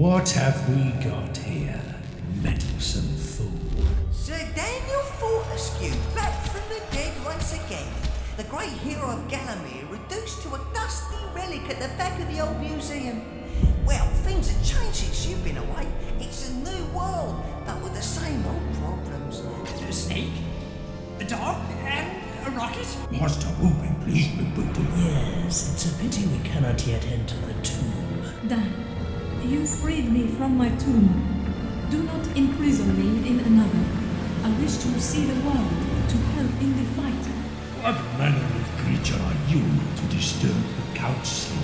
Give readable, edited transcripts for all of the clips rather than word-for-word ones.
What have we got here, meddlesome fool? Sir Daniel Fortescue, back from the dead once again. The great hero of Gallowmere, reduced to a dusty relic at the back of the old museum. Well, things have changed since you've been away. It's a new world, but with the same old problems. A snake, a dog, and a rocket? Master Reuben, please reboot him. Yes, it's a pity we cannot yet enter the tomb. Dan, you freed me from my tomb. Do not imprison me in another. I wish to see the world, to help in the fight. What manner of creature are you to disturb the count's sleep?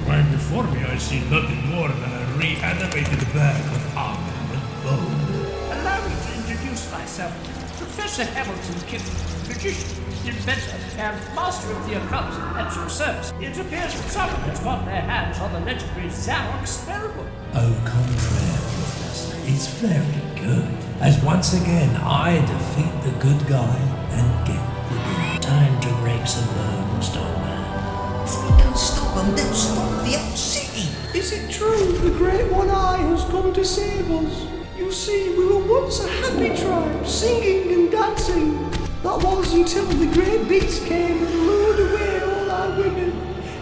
Why, before me I see nothing more than a reanimated bag of armor and bone. Allow me to introduce myself. Professor Hamilton Kippen, magician, inventor, and master of the occult at your service. It appears that someone has got their hands on the legendary Xerox sparrow. Au contraire, Professor, it's very good. As once again I defeat the good guy and get the good. Time to break some bones, Don Man. If we can't stop them, they'll stop the whole city. Is it true the Great One-Eye has come to save us? You see, we were once a happy tribe, singing and dancing. That was until the Great Beast came and lured away all our women.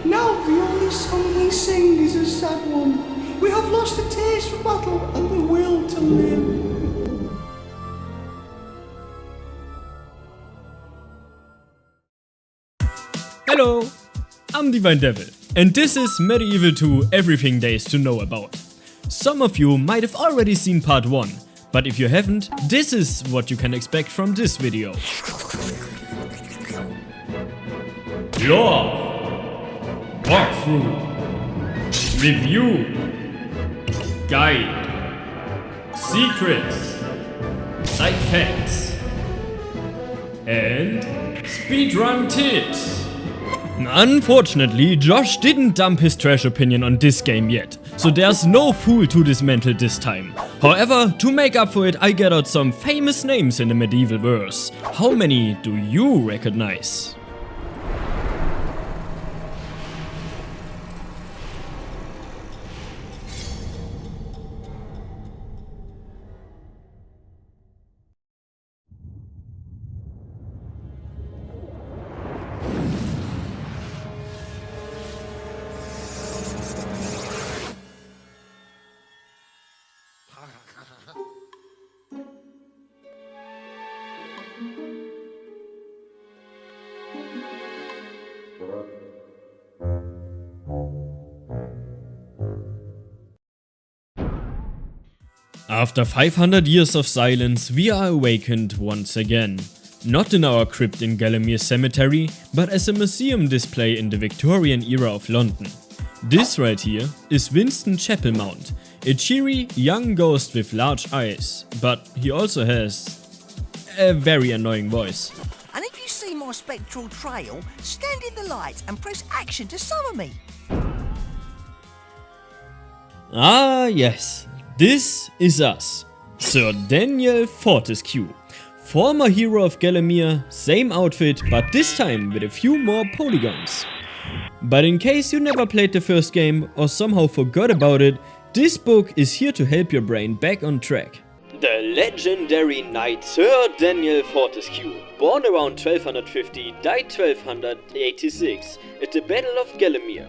Now the only song we sing is a sad one. We have lost the taste for battle and the will to live. Hello, I'm Divine Devil, and this is MediEvil 2 Everything There Is to Know About. Some of you might have already seen part 1, but if you haven't, this is what you can expect from this video. Lore, walkthrough, review, guide, secrets, side facts, and speedrun tips. Unfortunately, Josh didn't dump his trash opinion on this game yet, so there's no fool to dismantle this time. However, to make up for it, I gathered some famous names in the medieval verse. How many do you recognize? After 500 years of silence, we are awakened once again. Not in our crypt in Gallowmere Cemetery, but as a museum display in the Victorian era of London. This right here is Winston Chapel Mount, a cheery young ghost with large eyes, but he also has a very annoying voice. And if you see my spectral trail, stand in the light and press action to summon me. Ah yes, this is us, Sir Daniel Fortescue. Former hero of Gallowmere, same outfit, but this time with a few more polygons. But in case you never played the first game or somehow forgot about it, this book is here to help your brain back on track. The legendary knight Sir Daniel Fortescue, born around 1250, died 1286 at the Battle of Gallowmere.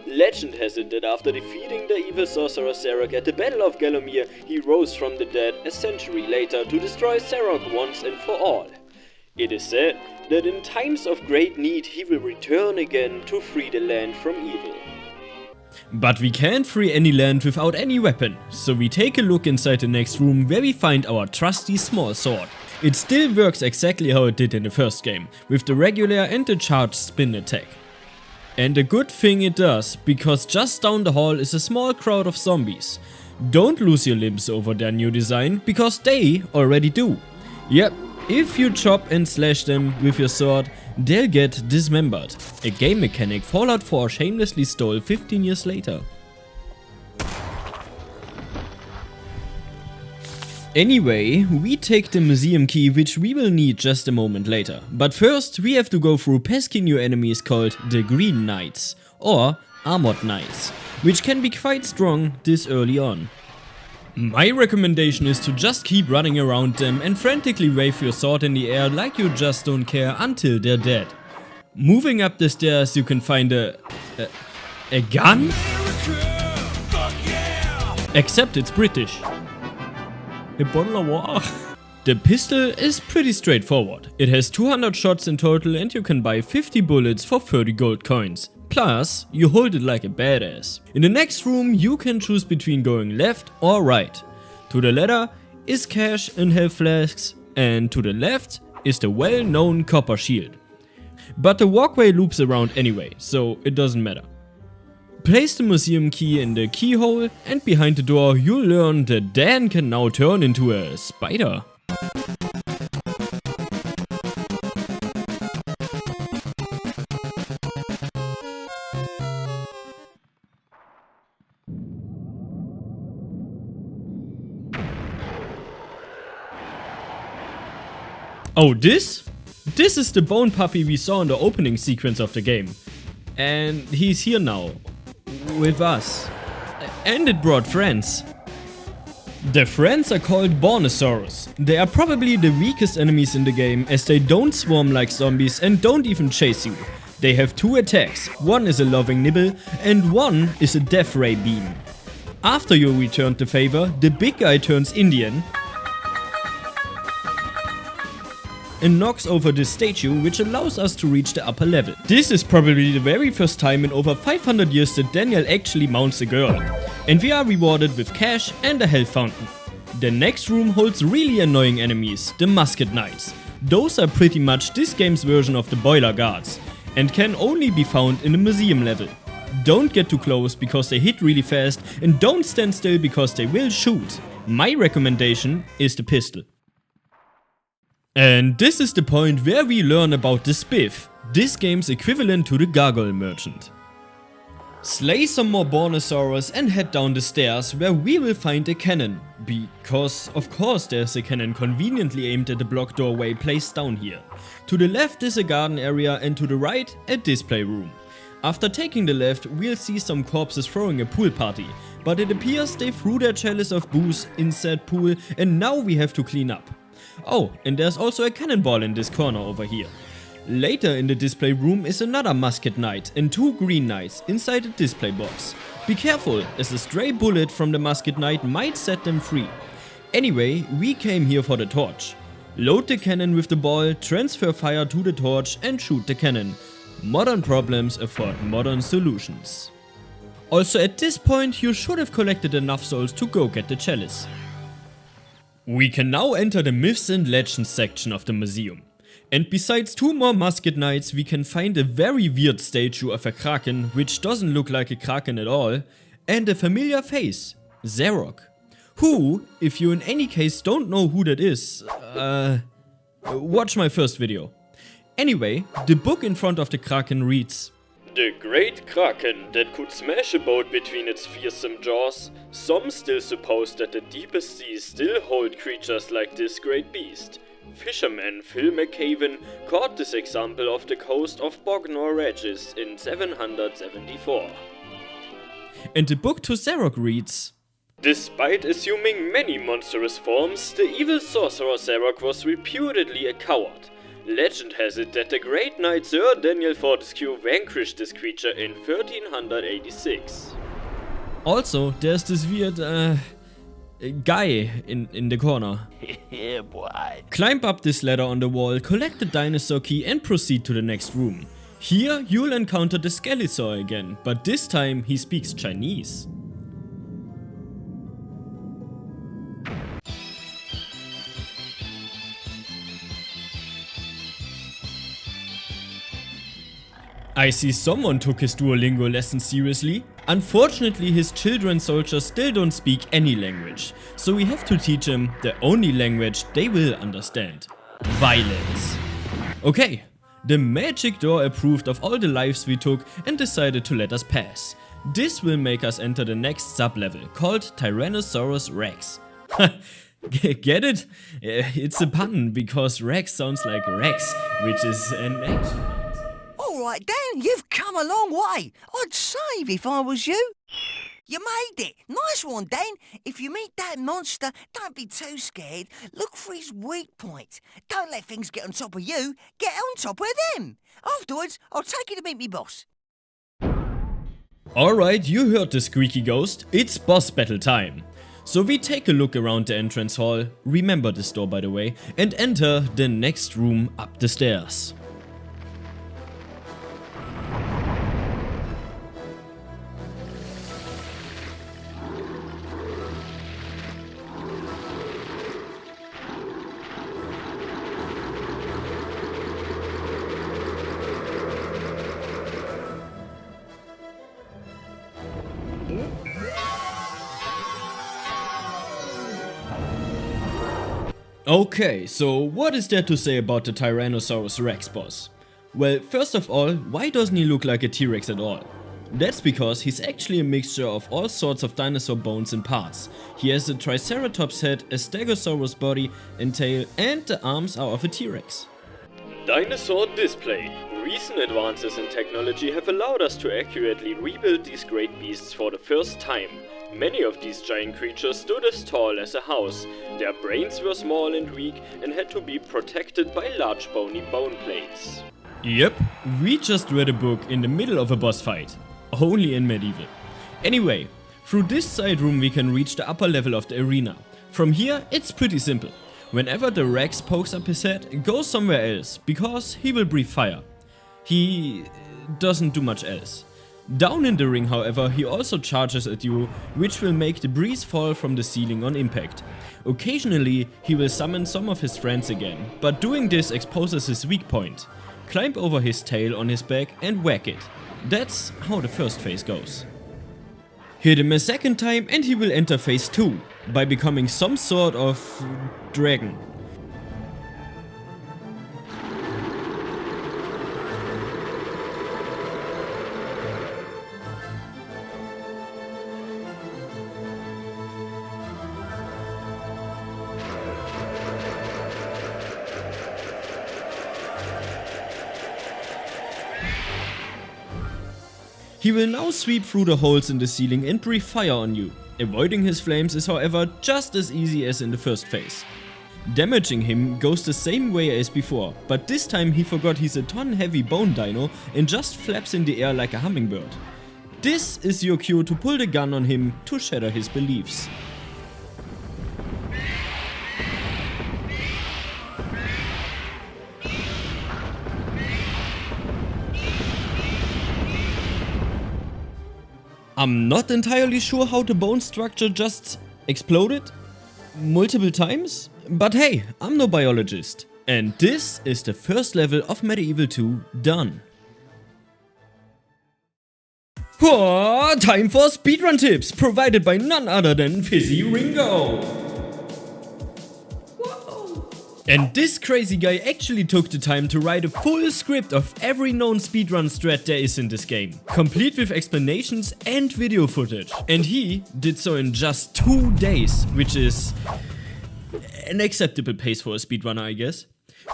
Legend has it that after defeating the evil sorcerer Zarok at the Battle of Gallowmere, he rose from the dead a century later to destroy Zarok once and for all. It is said that in times of great need he will return again to free the land from evil. But we can't free any land without any weapon, so we take a look inside the next room where we find our trusty small sword. It still works exactly how it did in the first game, with the regular and the charged spin attack. And a good thing it does, because just down the hall is a small crowd of zombies. Don't lose your limbs over their new design, because they already do. Yep, if you chop and slash them with your sword, they'll get dismembered. A game mechanic Fallout 4 shamelessly stole 15 years later. Anyway, we take the museum key, which we will need just a moment later. But first, we have to go through pesky new enemies called the Green Knights, or Armored Knights, which can be quite strong this early on. My recommendation is to just keep running around them and frantically wave your sword in the air like you just don't care until they're dead. Moving up the stairs you can find a gun? Except it's British. A bottle of water. The pistol is pretty straightforward. It has 200 shots in total and you can buy 50 bullets for 30 gold coins. Plus, you hold it like a badass. In the next room you can choose between going left or right. To the latter is cash and health flasks, and to the left is the well-known copper shield. But the walkway loops around anyway, so it doesn't matter. Place the museum key in the keyhole and behind the door you'll learn that Dan can now turn into a spider. Oh, this is the bone puppy we saw in the opening sequence of the game. And he's here now. With us. And it brought friends. The friends are called Bornosaurus. They are probably the weakest enemies in the game as they don't swarm like zombies and don't even chase you. They have 2 attacks. One is a loving nibble and one is a death ray beam. After you returned the favor, the big guy turns Indian and knocks over this statue, which allows us to reach the upper level. This is probably the very first time in over 500 years that Daniel actually mounts a girl. And we are rewarded with cash and a health fountain. The next room holds really annoying enemies, the musket knights. Those are pretty much this game's version of the boiler guards, and can only be found in the museum level. Don't get too close because they hit really fast, and don't stand still because they will shoot. My recommendation is the pistol. And this is the point where we learn about the Spiff, this game's equivalent to the Gargoyle Merchant. Slay some more Bornosaurus and head down the stairs where we will find a cannon, because of course there's a cannon conveniently aimed at the block doorway placed down here. To the left is a garden area and to the right a display room. After taking the left we'll see some corpses throwing a pool party, but it appears they threw their chalice of booze in said pool and now we have to clean up. Oh, and there's also a cannonball in this corner over here. Later in the display room is another musket knight and 2 green knights inside a display box. Be careful, as a stray bullet from the musket knight might set them free. Anyway, we came here for the torch. Load the cannon with the ball, transfer fire to the torch and shoot the cannon. Modern problems afford modern solutions. Also at this point you should have collected enough souls to go get the chalice. We can now enter the myths and legends section of the museum. And besides 2 more musket knights we can find a very weird statue of a kraken, which doesn't look like a kraken at all, and a familiar face, Zarok. Who, if you in any case don't know who that is, watch my first video. Anyway, the book in front of the kraken reads: The great kraken that could smash a boat between its fearsome jaws. Some still suppose that the deepest seas still hold creatures like this great beast. Fisherman Phil McCaven caught this example off the coast of Bognor Regis in 774. And the book to Zarok reads: Despite assuming many monstrous forms, the evil sorcerer Zarok was reputedly a coward. Legend has it that the great knight Sir Daniel Fortescue vanquished this creature in 1386. Also, there's this weird, guy in the corner. Yeah, boy. Climb up this ladder on the wall, collect the dinosaur key and proceed to the next room. Here, you'll encounter the Skelesaur again, but this time he speaks Chinese. I see someone took his Duolingo lesson seriously. Unfortunately, his children soldiers still don't speak any language, so we have to teach them the only language they will understand: violence. Okay, the magic door approved of all the lives we took and decided to let us pass. This will make us enter the next sub-level, called Tyrannosaurus Rex. Get it? It's a pun, because Rex sounds like Rex, which is an action. All right, Dan, you've come a long way. I'd save if I was you. You made it! Nice one, Dan! If you meet that monster, don't be too scared. Look for his weak points. Don't let things get on top of you. Get on top of them. Afterwards, I'll take you to meet me boss. Alright, you heard the squeaky ghost. It's boss battle time. So we take a look around the entrance hall, remember this door by the way, and enter the next room up the stairs. Okay, so what is there to say about the Tyrannosaurus Rex boss? Well, first of all, why doesn't he look like a T-Rex at all? That's because he's actually a mixture of all sorts of dinosaur bones and parts. He has a Triceratops head, a Stegosaurus body and tail, and the arms are of a T-Rex. Dinosaur display. Recent advances in technology have allowed us to accurately rebuild these great beasts for the first time. Many of these giant creatures stood as tall as a house. Their brains were small and weak and had to be protected by large bony bone plates. Yep, we just read a book in the middle of a boss fight. Only in MediEvil. Anyway, through this side room we can reach the upper level of the arena. From here it's pretty simple. Whenever the Rex pokes up his head, go somewhere else, because he will breathe fire. He doesn't do much else. Down in the ring, however, he also charges at you, which will make debris fall from the ceiling on impact. Occasionally, he will summon some of his friends again, but doing this exposes his weak point. Climb over his tail on his back and whack it. That's how the first phase goes. Hit him a second time and he will enter phase 2, by becoming some sort of dragon. He will now sweep through the holes in the ceiling and breathe fire on you. Avoiding his flames is however just as easy as in the first phase. Damaging him goes the same way as before, but this time he forgot he's a ton heavy bone dino and just flaps in the air like a hummingbird. This is your cue to pull the gun on him to shatter his beliefs. I'm not entirely sure how the bone structure just exploded multiple times, but hey, I'm no biologist. And this is the first level of MediEvil 2 done. Oh, time for speedrun tips, provided by none other than Fizzy Ringo. And this crazy guy actually took the time to write a full script of every known speedrun strat there is in this game, complete with explanations and video footage. And he did so in just 2 days, which is an acceptable pace for a speedrunner, I guess.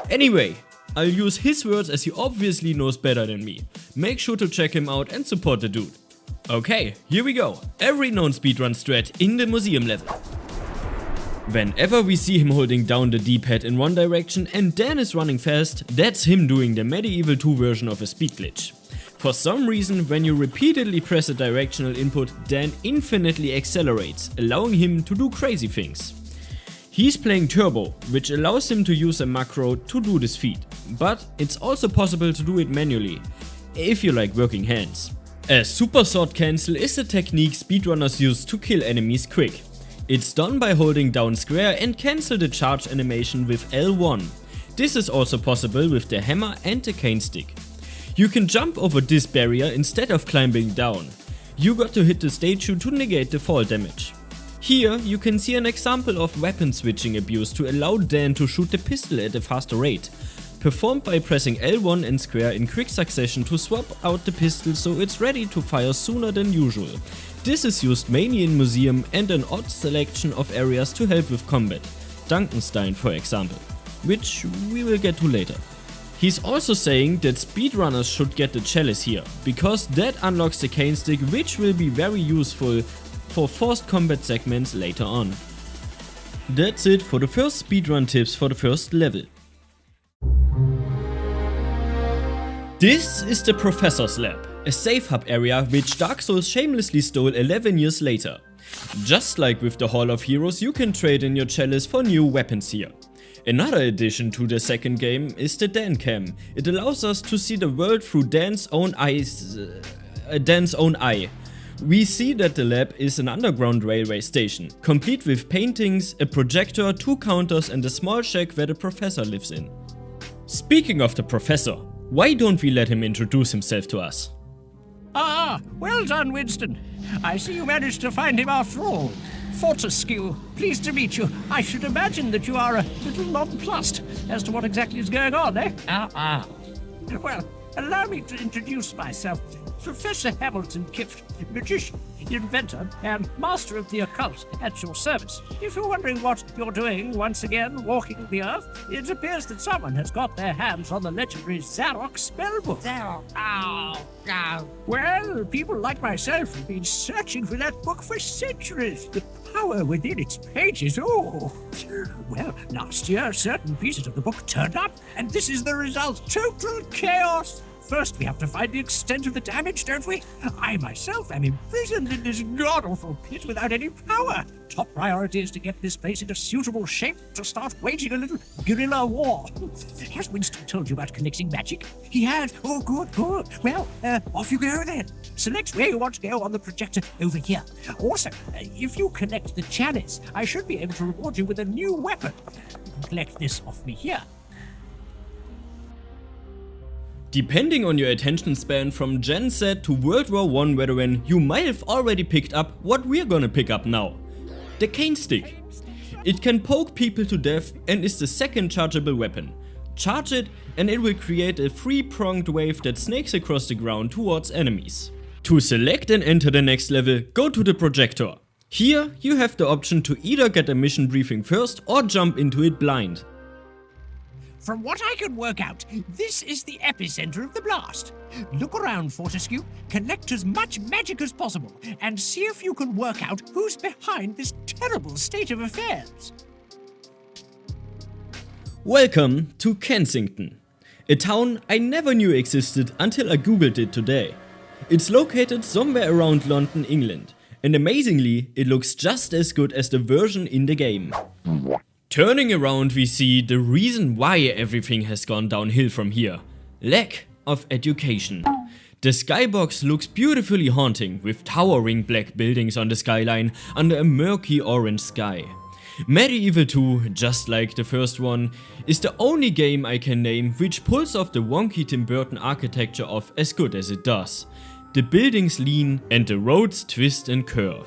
Anyway, I'll use his words as he obviously knows better than me. Make sure to check him out and support the dude. Okay, here we go. Every known speedrun strat in the museum level. Whenever we see him holding down the D-pad in one direction and Dan is running fast, that's him doing the MediEvil 2 version of a speed glitch. For some reason, when you repeatedly press a directional input, Dan infinitely accelerates, allowing him to do crazy things. He's playing turbo, which allows him to use a macro to do this feat, but it's also possible to do it manually, if you like working hands. A super sword cancel is a technique speedrunners use to kill enemies quick. It's done by holding down square and cancel the charge animation with L1. This is also possible with the hammer and the cane stick. You can jump over this barrier instead of climbing down. You got to hit the statue to negate the fall damage. Here you can see an example of weapon switching abuse to allow Dan to shoot the pistol at a faster rate. Performed by pressing L1 and square in quick succession to swap out the pistol so it's ready to fire sooner than usual. This is used mainly in museum and an odd selection of areas to help with combat, Dunkenstein for example, which we will get to later. He's also saying that speedrunners should get the chalice here, because that unlocks the cane stick, which will be very useful for forced combat segments later on. That's it for the first speedrun tips for the first level. This is the Professor's Lab, a safe hub area which Dark Souls shamelessly stole 11 years later. Just like with the Hall of Heroes, you can trade in your chalice for new weapons here. Another addition to the second game is the Dan Cam. It allows us to see the world through Dan's own eyes. We see that the lab is an underground railway station, complete with paintings, a projector, 2 counters and a small shack where the professor lives in. Speaking of the professor, why don't we let him introduce himself to us? Ah, well done, Winston. I see you managed to find him after all. Fortescue, pleased to meet you. I should imagine that you are a little nonplussed as to what exactly is going on, eh? Well, allow me to introduce myself. Professor Hamilton Kift, magician, inventor, and master of the occult at your service. If you're wondering what you're doing once again walking the earth, it appears that someone has got their hands on the legendary Zarok spellbook. Well, people like myself have been searching for that book for centuries. The power within its pages, oh! Well, last year certain pieces of the book turned up, and this is the result. Total chaos! First, we have to find the extent of the damage, don't we? I myself am imprisoned in this god-awful pit without any power. Top priority is to get this place into suitable shape to start waging a little guerrilla war. Has Winston told you about collecting magic? He has. Oh, good, good. Well, off you go then. Select where you want to go on the projector over here. Also, if you collect the chalice, I should be able to reward you with a new weapon. Collect this off me here. Depending on your attention span from Gen Z to World War I veteran, you might have already picked up what we're gonna pick up now. The cane stick. It can poke people to death and is the second chargeable weapon. Charge it and it will create a 3-pronged wave that snakes across the ground towards enemies. To select and enter the next level, go to the projector. Here you have the option to either get a mission briefing first or jump into it blind. From what I can work out, this is the epicenter of the blast. Look around, Fortescue, collect as much magic as possible, and see if you can work out who's behind this terrible state of affairs. Welcome to Kensington, a town I never knew existed until I googled it today. It's located somewhere around London, England, and amazingly, it looks just as good as the version in the game. Turning around, we see the reason why everything has gone downhill from here. Lack of education. The skybox looks beautifully haunting, with towering black buildings on the skyline under a murky orange sky. MediEvil 2, just like the first one, is the only game I can name which pulls off the wonky Tim Burton architecture off as good as it does. The buildings lean and the roads twist and curve.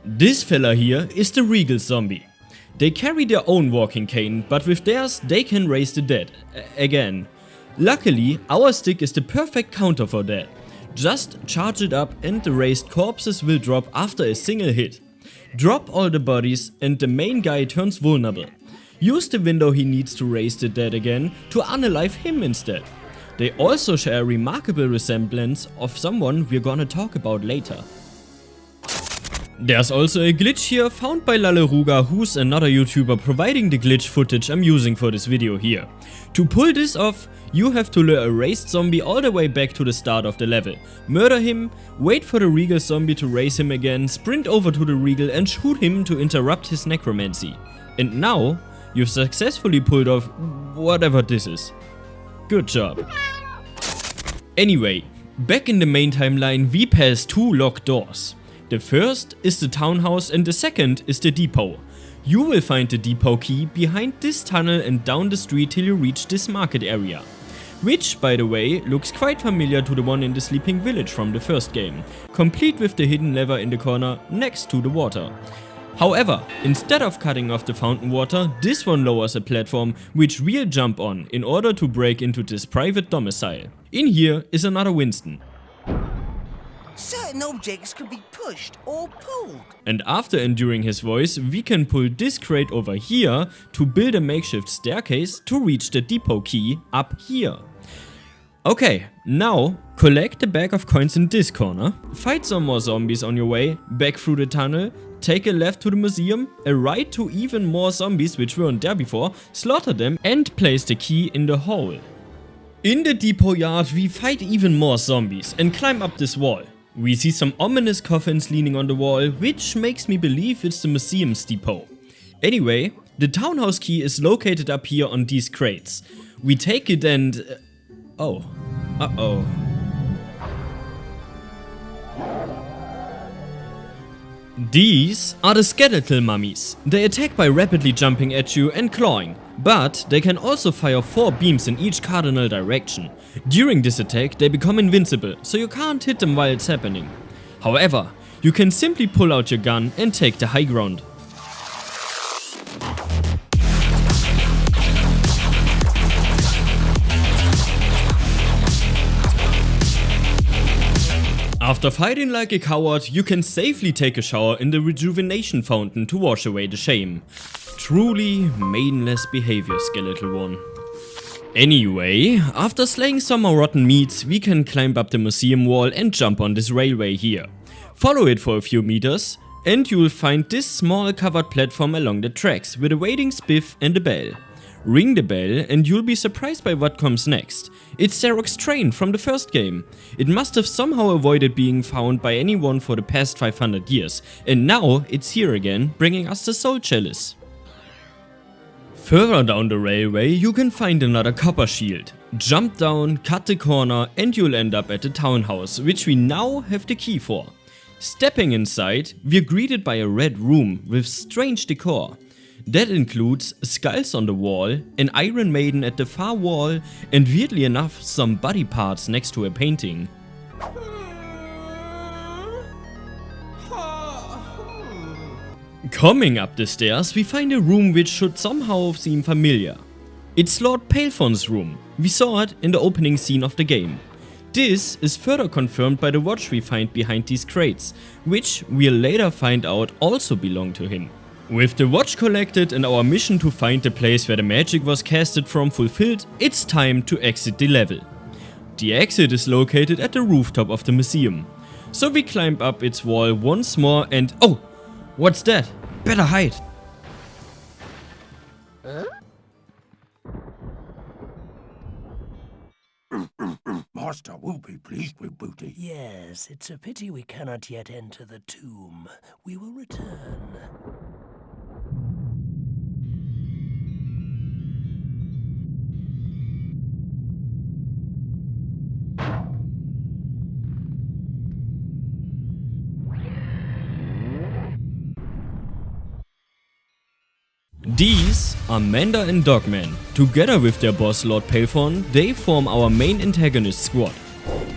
This fella here is the Regal Zombie. They carry their own walking cane, but with theirs they can raise the dead. Again. Luckily, our stick is the perfect counter for that. Just charge it up and the raised corpses will drop after a single hit. Drop all the bodies and the main guy turns vulnerable. Use the window he needs to raise the dead again to unalive him instead. They also share a remarkable resemblance of someone we're gonna talk about later. There's also a glitch here found by Laleruga, who's another YouTuber providing the glitch footage I'm using for this video here. To pull this off, you have to lure a raised zombie all the way back to the start of the level, murder him, wait for the Regal Zombie to raise him again, sprint over to the Regal and shoot him to interrupt his necromancy. And now, you've successfully pulled off whatever this is. Good job. Anyway, back in the main timeline we pass 2 locked doors. The first is the townhouse and the second is the depot. You will find the depot key behind this tunnel and down the street till you reach this market area. Which, by the way, looks quite familiar to the one in the sleeping village from the first game, complete with the hidden lever in the corner next to the water. However, instead of cutting off the fountain water, this one lowers a platform which we'll jump on in order to break into this private domicile. In here is another Winston. Certain objects can be pushed or pulled. And after enduring his voice, we can pull this crate over here to build a makeshift staircase to reach the depot key up here. Okay, now collect the bag of coins in this corner, fight some more zombies on your way, back through the tunnel, take a left to the museum, a right to even more zombies which weren't there before, slaughter them and place the key in the hole. In the depot yard we fight even more zombies and climb up this wall. We see some ominous coffins leaning on the wall, which makes me believe it's the museum's depot. Anyway, the townhouse key is located up here on these crates. We take it and... oh. Uh-oh. These are the skeletal mummies. They attack by rapidly jumping at you and clawing, but they can also fire 4 beams in each cardinal direction. During this attack they become invincible, so you can't hit them while it's happening. However, you can simply pull out your gun and take the high ground. After fighting like a coward, you can safely take a shower in the rejuvenation fountain to wash away the shame. Truly maidenless behavior, skeletal one. Anyway, after slaying some more rotten meats, we can climb up the museum wall and jump on this railway here. Follow it for a few meters and you'll find this small covered platform along the tracks with a waiting spiff and a bell. Ring the bell and you'll be surprised by what comes next. It's Zarok's train from the first game. It must have somehow avoided being found by anyone for the past 500 years, and now it's here again, bringing us the Soul Chalice. Further down the railway you can find another copper shield. Jump down, cut the corner and you'll end up at the townhouse, which we now have the key for. Stepping inside, we're greeted by a red room with strange decor. That includes skulls on the wall, an Iron Maiden at the far wall and weirdly enough some body parts next to a painting. Coming up the stairs we find a room which should somehow seem familiar. It's Lord Palefon's room. We saw it in the opening scene of the game. This is further confirmed by the watch we find behind these crates, which we'll later find out also belong to him. With the watch collected and our mission to find the place where the magic was casted from fulfilled, it's time to exit the level. The exit is located at the rooftop of the museum. So we climb up its wall once more and... oh! What's that? Better hide! Master will be pleased with booty. Yes, it's a pity we cannot yet enter the tomb. We will return. These are Manda and Dogman. Together with their boss Lord Palefon, they form our main antagonist squad.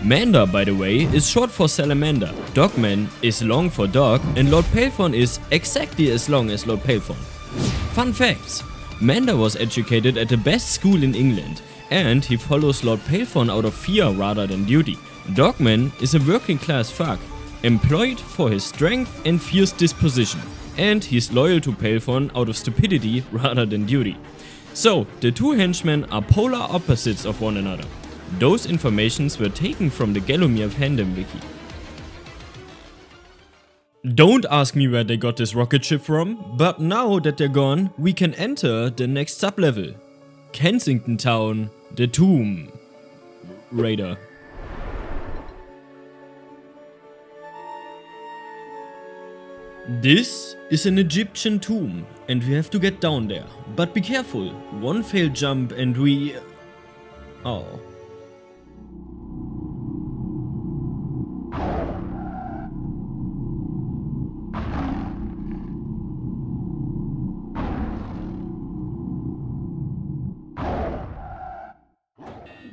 Manda, by the way, is short for Salamander, Dogman is long for Dog, and Lord Palefon is exactly as long as Lord Palefon. Fun facts: Manda was educated at the best school in England, and he follows Lord Palefon out of fear rather than duty. Dogman is a working class thug, employed for his strength and fierce disposition. And he's loyal to Palefon out of stupidity rather than duty. So, the two henchmen are polar opposites of one another. Those informations were taken from the Gallomir fandom wiki. Don't ask me where they got this rocket ship from, but now that they're gone, we can enter the next sub-level. Kensington Town, the Tomb Raider. This is an Egyptian tomb and we have to get down there. But be careful, one failed jump and we... oh.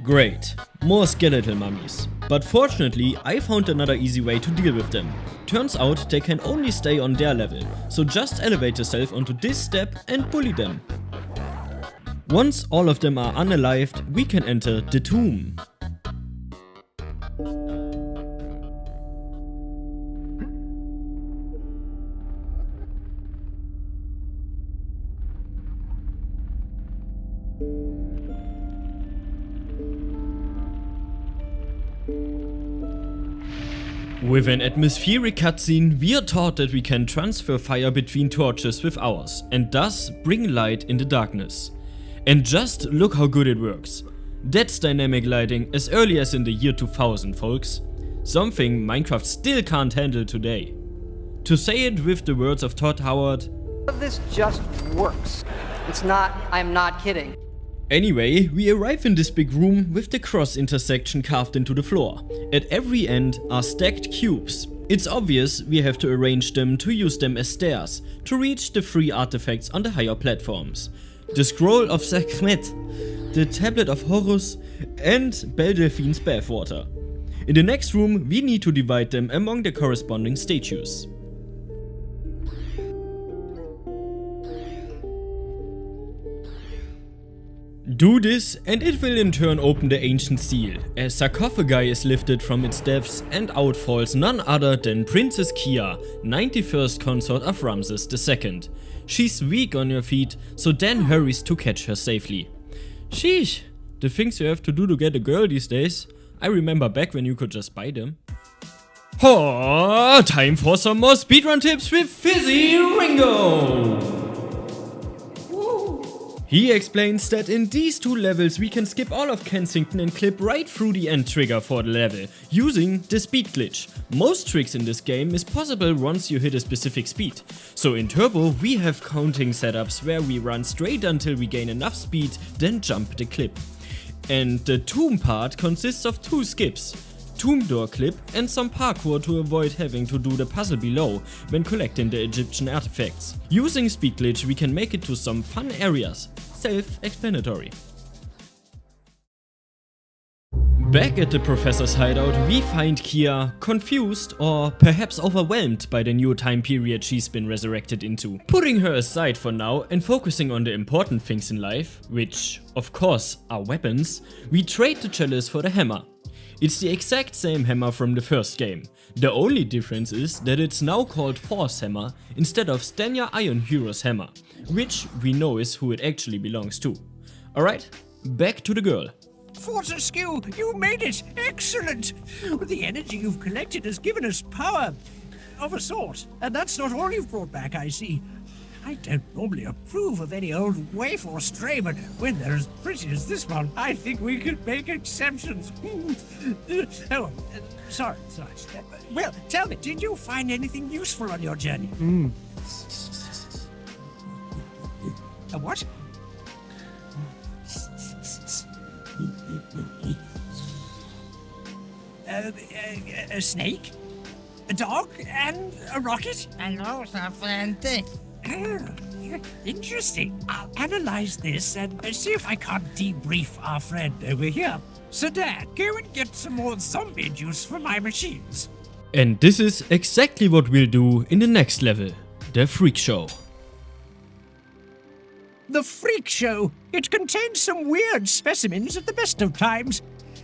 Great, more skeletal mummies. But fortunately, I found another easy way to deal with them. Turns out they can only stay on their level, so just elevate yourself onto this step and bully them. Once all of them are unalived, we can enter the tomb. With an atmospheric cutscene, we are taught that we can transfer fire between torches with ours and thus bring light in the darkness. And just look how good it works. That's dynamic lighting as early as in the year 2000, folks. Something Minecraft still can't handle today. To say it with the words of Todd Howard, This just works. I'm not kidding. Anyway, we arrive in this big room with the cross intersection carved into the floor. At every end are stacked cubes. It's obvious we have to arrange them to use them as stairs to reach the 3 artifacts on the higher platforms. The Scroll of Sekhmet, the Tablet of Horus and Belle Delphine's bathwater. In the next room we need to divide them among the corresponding statues. Do this and it will in turn open the ancient seal. A sarcophagi is lifted from its depths and out falls none other than Princess Kia, 91st consort of Ramses II. She's weak on her feet, so Dan hurries to catch her safely. Sheesh, the things you have to do to get a girl these days. I remember back when you could just buy them. Oh, time for some more speedrun tips with Fizzy Ringo! He explains that in these 2 levels we can skip all of Kensington and clip right through the end trigger for the level, using the speed glitch. Most tricks in this game is possible once you hit a specific speed. So in Turbo we have counting setups where we run straight until we gain enough speed, then jump the clip. And the tomb part consists of 2 skips. Tomb door clip and some parkour to avoid having to do the puzzle below when collecting the Egyptian artifacts. Using speed glitch we can make it to some fun areas. Self-explanatory. Back at the professor's hideout we find Kia confused or perhaps overwhelmed by the new time period she's been resurrected into. Putting her aside for now and focusing on the important things in life, which of course are weapons, we trade the chalice for the hammer. It's the exact same hammer from the first game. The only difference is that it's now called Force Hammer instead of Stenya Iron Hero's hammer, which we know is who it actually belongs to. Alright, back to the girl. Fortescue, you made it! Excellent! The energy you've collected has given us power of a sort. And that's not all you've brought back, I see. I don't normally approve of any old waif or stray, but when they're as pretty as this one, I think we could make exceptions. Sorry. Well, tell me, did you find anything useful on your journey? A what? A snake? A dog? And a rocket? And also fantastic. Interesting. I'll analyze this and see if I can't debrief our friend over here. So Dad, go and get some more zombie juice for my machines. And this is exactly what we'll do in the next level, the Freak Show. The Freak Show. It contains some weird specimens at the best of times.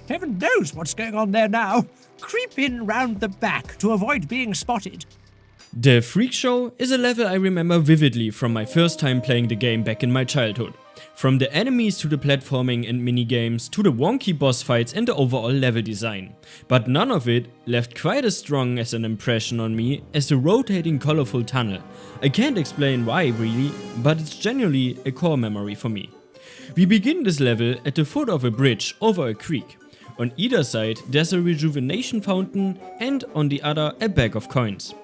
Heaven knows what's going on there now. Creep in round the back to avoid being spotted. The Freak Show is a level I remember vividly from my first time playing the game back in my childhood. From the enemies to the platforming and minigames to the wonky boss fights and the overall level design. But none of it left quite as strong as an impression on me as the rotating colorful tunnel. I can't explain why really, but it's genuinely a core memory for me. We begin this level at the foot of a bridge over a creek. On either side there's a rejuvenation fountain and on the other a bag of coins.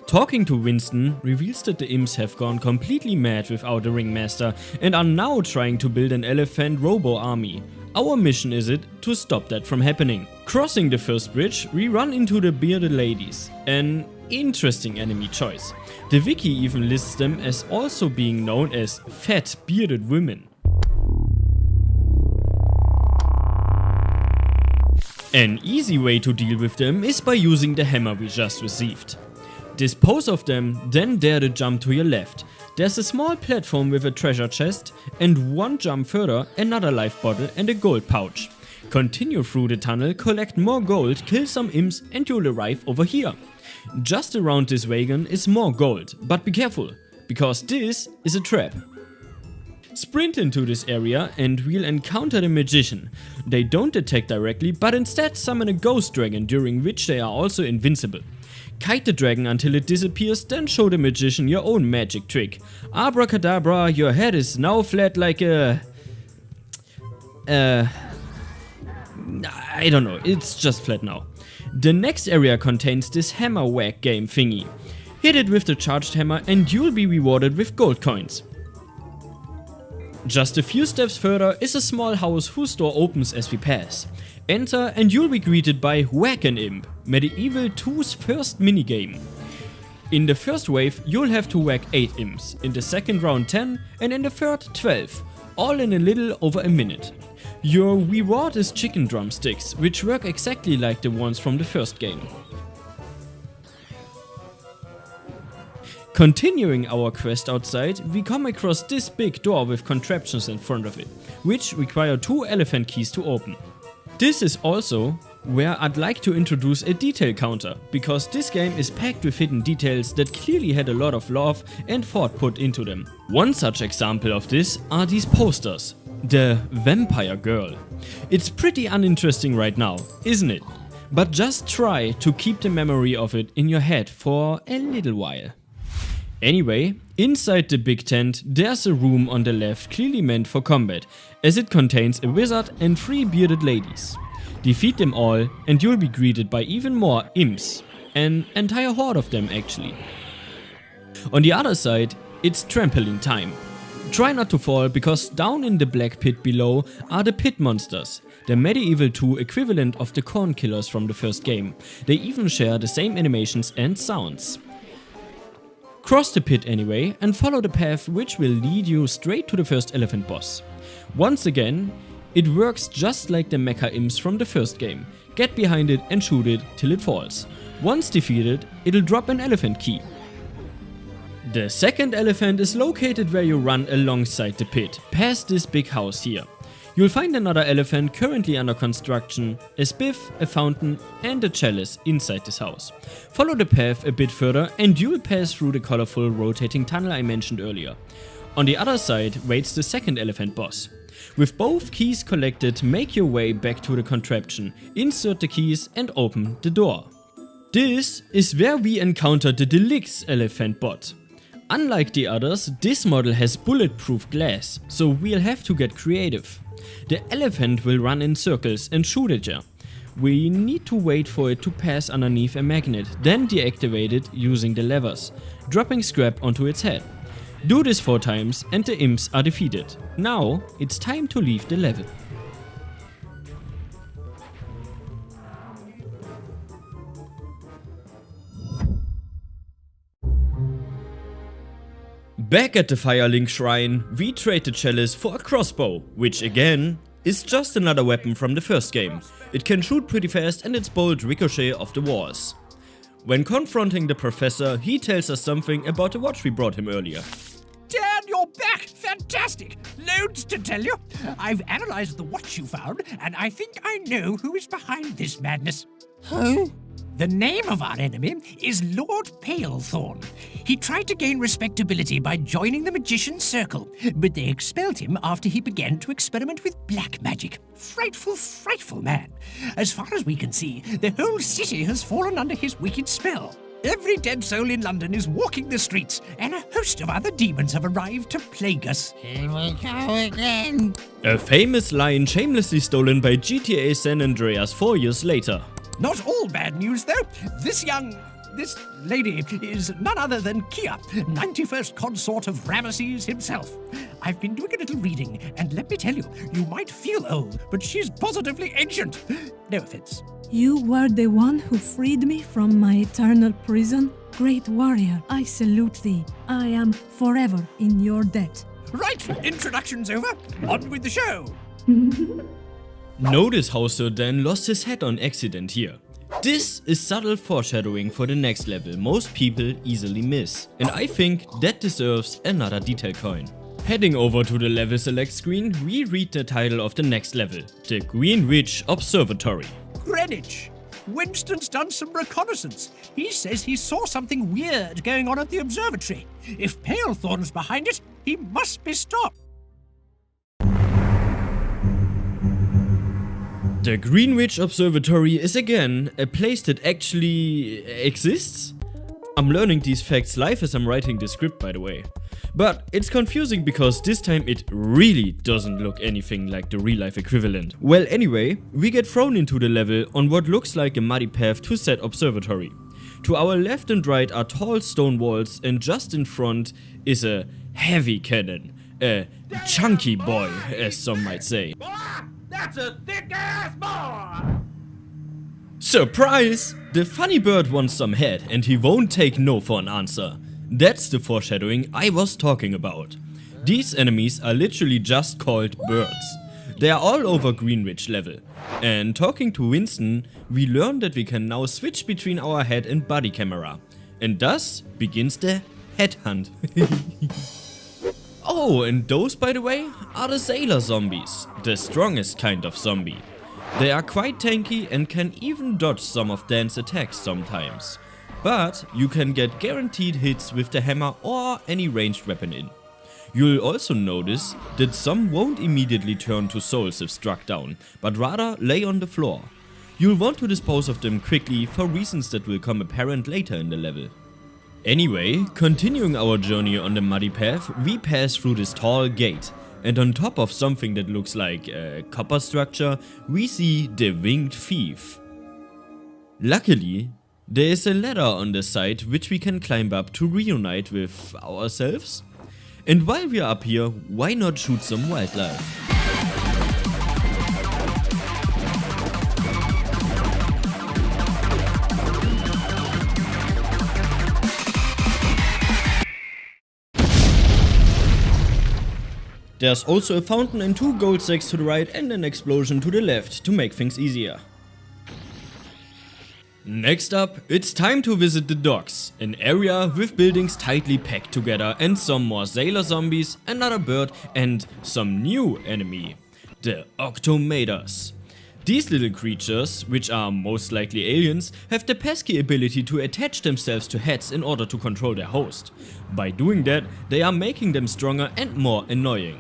Talking to Winston reveals that the imps have gone completely mad without the Ringmaster and are now trying to build an elephant robo army. Our mission is it to stop that from happening. Crossing the first bridge, we run into the bearded ladies. An interesting enemy choice. The wiki even lists them as also being known as fat bearded women. An easy way to deal with them is by using the hammer we just received. Dispose of them, then dare to jump to your left. There's a small platform with a treasure chest, and one jump further, another life bottle and a gold pouch. Continue through the tunnel, collect more gold, kill some imps and you'll arrive over here. Just around this wagon is more gold, but be careful, because this is a trap. Sprint into this area and we'll encounter the magician. They don't attack directly, but instead summon a ghost dragon, during which they are also invincible. Kite the dragon until it disappears, then show the magician your own magic trick. Abracadabra, your head is now flat like a... I don't know, it's just flat now. The next area contains this hammer whack game thingy. Hit it with the charged hammer and you'll be rewarded with gold coins. Just a few steps further is a small house whose door opens as we pass. Enter and you'll be greeted by Whack an Imp, MediEvil 2's first minigame. In the first wave you'll have to whack 8 imps, in the second round 10 and in the third 12, all in a little over a minute. Your reward is chicken drumsticks, which work exactly like the ones from the first game. Continuing our quest outside, we come across this big door with contraptions in front of it, which require 2 elephant keys to open. This is also where I'd like to introduce a detail counter, because this game is packed with hidden details that clearly had a lot of love and thought put into them. One such example of this are these posters. The Vampire Girl. It's pretty uninteresting right now, isn't it? But just try to keep the memory of it in your head for a little while. Anyway, inside the big tent there's a room on the left clearly meant for combat, as it contains a wizard and 3 bearded ladies. Defeat them all and you'll be greeted by even more imps, an entire horde of them actually. On the other side, it's trampoline time. Try not to fall, because down in the black pit below are the pit monsters, the MediEvil 2 equivalent of the corn killers from the first game. They even share the same animations and sounds. Cross the pit anyway and follow the path, which will lead you straight to the first elephant boss. Once again, it works just like the mecha imps from the first game. Get behind it and shoot it till it falls. Once defeated, it'll drop an elephant key. The second elephant is located where you run alongside the pit, past this big house here. You'll find another elephant currently under construction, a spiff, a fountain and a chalice inside this house. Follow the path a bit further and you'll pass through the colorful rotating tunnel I mentioned earlier. On the other side waits the second elephant boss. With both keys collected, make your way back to the contraption, insert the keys and open the door. This is where we encounter the deluxe elephant bot. Unlike the others, this model has bulletproof glass, so we'll have to get creative. The elephant will run in circles and shoot at you. We need to wait for it to pass underneath a magnet, then deactivate it using the levers, dropping scrap onto its head. Do this 4 times and the imps are defeated. Now it's time to leave the level. Back at the Firelink Shrine, we trade the chalice for a crossbow, which again is just another weapon from the first game. It can shoot pretty fast and its bolt ricochet off the walls. When confronting the professor, he tells us something about the watch we brought him earlier. Dan, you're back! Fantastic! Loads to tell you. I've analyzed the watch you found, and I think I know who is behind this madness. Who? The name of our enemy is Lord Palethorn. He tried to gain respectability by joining the Magician's Circle, but they expelled him after he began to experiment with black magic. Frightful, frightful man. As far as we can see, the whole city has fallen under his wicked spell. Every dead soul in London is walking the streets, and a host of other demons have arrived to plague us. Here we go again. A famous line shamelessly stolen by GTA San Andreas 4 years later. Not all bad news, though. This lady is none other than Kia, 91st consort of Ramesses himself. I've been doing a little reading, and let me tell you, you might feel old, but she's positively ancient. No offense. You were the one who freed me from my eternal prison? Great warrior, I salute thee. I am forever in your debt. Right, introduction's over. On with the show. Notice how Sir Dan lost his head on accident here. This is subtle foreshadowing for the next level most people easily miss, and I think that deserves another detail coin. Heading over to the level select screen, we read the title of the next level, the Greenwich Observatory. Greenwich. Winston's done some reconnaissance. He says he saw something weird going on at the observatory. If Palethorn's behind it, he must be stopped. The Greenwich Observatory is again a place that actually exists. I'm learning these facts live as I'm writing this script, by the way. But it's confusing because this time it really doesn't look anything like the real life equivalent. Well, anyway, we get thrown into the level on what looks like a muddy path to said observatory. To our left and right are tall stone walls, and just in front is a heavy cannon. A chunky boy, as some might say. Boy, that's a thick ass boy! Surprise! The funny bird wants some head and he won't take no for an answer. That's the foreshadowing I was talking about. These enemies are literally just called birds. They are all over Greenwich level. And talking to Winston, we learn that we can now switch between our head and body camera. And thus begins the head hunt. Oh, and those, by the way, are the sailor zombies. The strongest kind of zombie. They are quite tanky and can even dodge some of Dan's attacks sometimes. But you can get guaranteed hits with the hammer or any ranged weapon in. You'll also notice that some won't immediately turn to souls if struck down, but rather lay on the floor. You'll want to dispose of them quickly for reasons that will come apparent later in the level. Anyway, continuing our journey on the muddy path, we pass through this tall gate. And on top of something that looks like a copper structure, we see the Winged Thief. Luckily, there is a ladder on the side which we can climb up to reunite with ourselves. And while we are up here, why not shoot some wildlife? There's also a fountain and 2 gold sacks to the right and an explosion to the left to make things easier. Next up, it's time to visit the docks, an area with buildings tightly packed together and some more sailor zombies, another bird and some new enemy, the Octomators. These little creatures, which are most likely aliens, have the pesky ability to attach themselves to heads in order to control their host. By doing that, they are making them stronger and more annoying.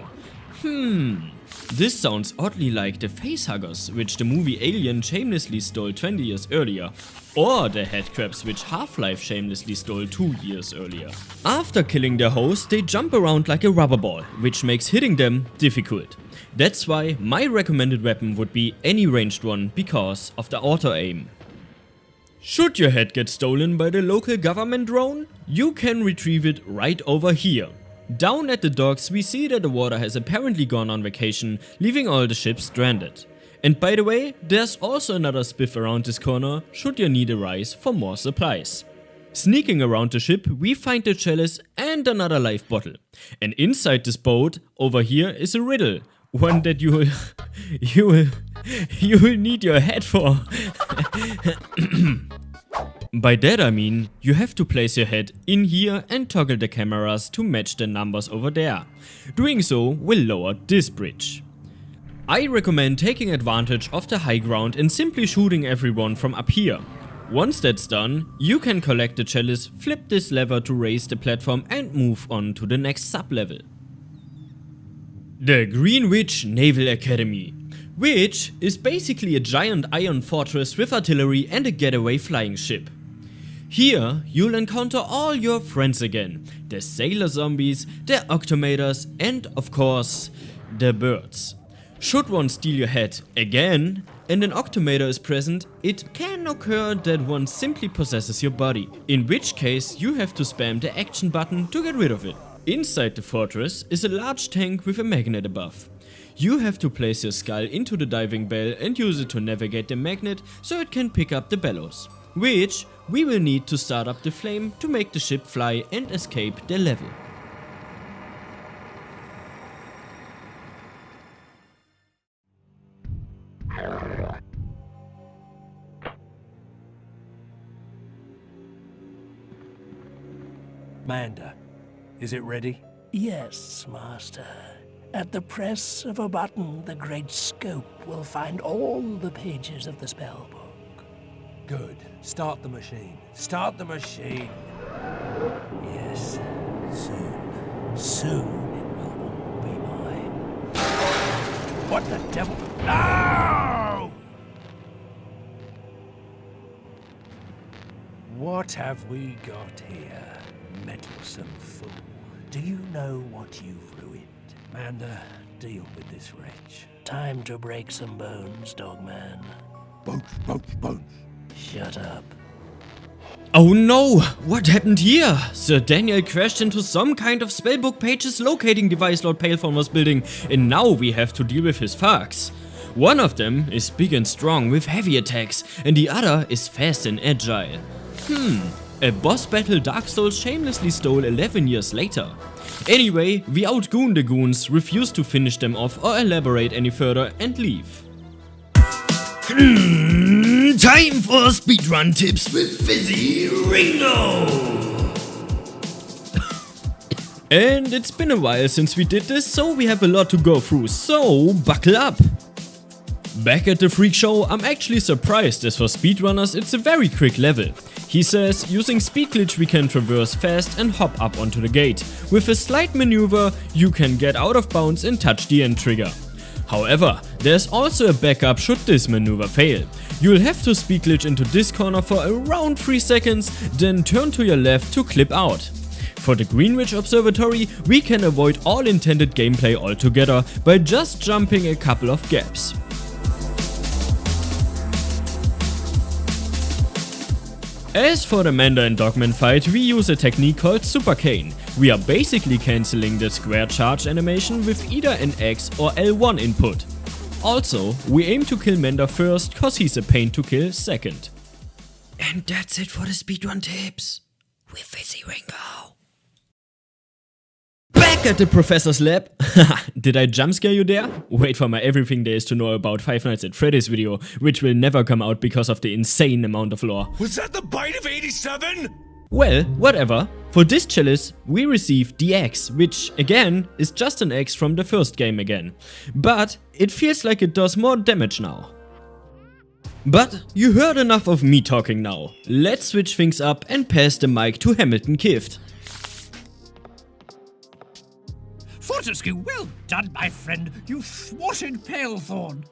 This sounds oddly like the facehuggers, which the movie Alien shamelessly stole 20 years earlier. Or the headcrabs, which Half-Life shamelessly stole 2 years earlier. After killing their host, they jump around like a rubber ball, which makes hitting them difficult. That's why my recommended weapon would be any ranged one because of the auto-aim. Should your head get stolen by the local government drone, you can retrieve it right over here. Down at the docks we see that the water has apparently gone on vacation, leaving all the ships stranded. And by the way, there's also another spiff around this corner should your need arise for more supplies. Sneaking around the ship, we find the chalice and another life bottle. And inside this boat, over here, is a riddle. One that you will need your head for. By that I mean, you have to place your head in here and toggle the cameras to match the numbers over there. Doing so will lower this bridge. I recommend taking advantage of the high ground and simply shooting everyone from up here. Once that's done, you can collect the chalice, flip this lever to raise the platform and move on to the next sub-level. The Greenwich Naval Academy, which is basically a giant iron fortress with artillery and a getaway flying ship. Here, you'll encounter all your friends again, the sailor zombies, the Octomators and, of course, the birds. Should one steal your head again and an Octomator is present, it can occur that one simply possesses your body, in which case you have to spam the action button to get rid of it. Inside the fortress is a large tank with a magnet above. You have to place your skull into the diving bell and use it to navigate the magnet so it can pick up the bellows, which we will need to start up the flame to make the ship fly and escape the level. Manda, is it ready? Yes, Master. At the press of a button, the Great Scope will find all the pages of the spellbook. Good. Start the machine. Start the machine. Yes, soon it will all be mine. What the devil? No! What have we got here? Meddlesome fool. Do you know what you've ruined? Amanda, deal with this wretch. Time to break some bones, Dogman. Bones. Shut up. Oh no! What happened here? Sir Daniel crashed into some kind of spellbook pages locating device Lord Palethorn was building, and now we have to deal with his thugs. One of them is big and strong with heavy attacks, and the other is fast and agile. A boss battle Dark Souls shamelessly stole 11 years later. Anyway, we outgoon the goons, refuse to finish them off or elaborate any further, and leave. Time for speedrun tips with Fizzy Ringo! And it's been a while since we did this, so we have a lot to go through, so buckle up! Back at the Freak Show, I'm actually surprised as for speedrunners it's a very quick level. He says, using speed glitch we can traverse fast and hop up onto the gate. With a slight maneuver you can get out of bounds and touch the end trigger. However, there's also a backup should this maneuver fail. You'll have to speed glitch into this corner for around 3 seconds, then turn to your left to clip out. For the Greenwich Observatory, we can avoid all intended gameplay altogether by just jumping a couple of gaps. As for the Manda and Dogman fight, we use a technique called Super Cane. We are basically cancelling the square charge animation with either an X or L1 input. Also, we aim to kill Manda first cause he's a pain to kill second. And that's it for the speedrun tips with Fizzy Ringo. Back at the Professor's lab. Did I jump scare you there? Wait for my everything there is to know about Five Nights at Freddy's video, which will never come out because of the insane amount of lore. Was that the bite of 87? Well, whatever. For this chalice, we received the X, which again is just an X from the first game again. But it feels like it does more damage now. But you heard enough of me talking now. Let's switch things up and pass the mic to Hamilton Kift. Fortescue, well done, my friend. You thwarted Palethorn.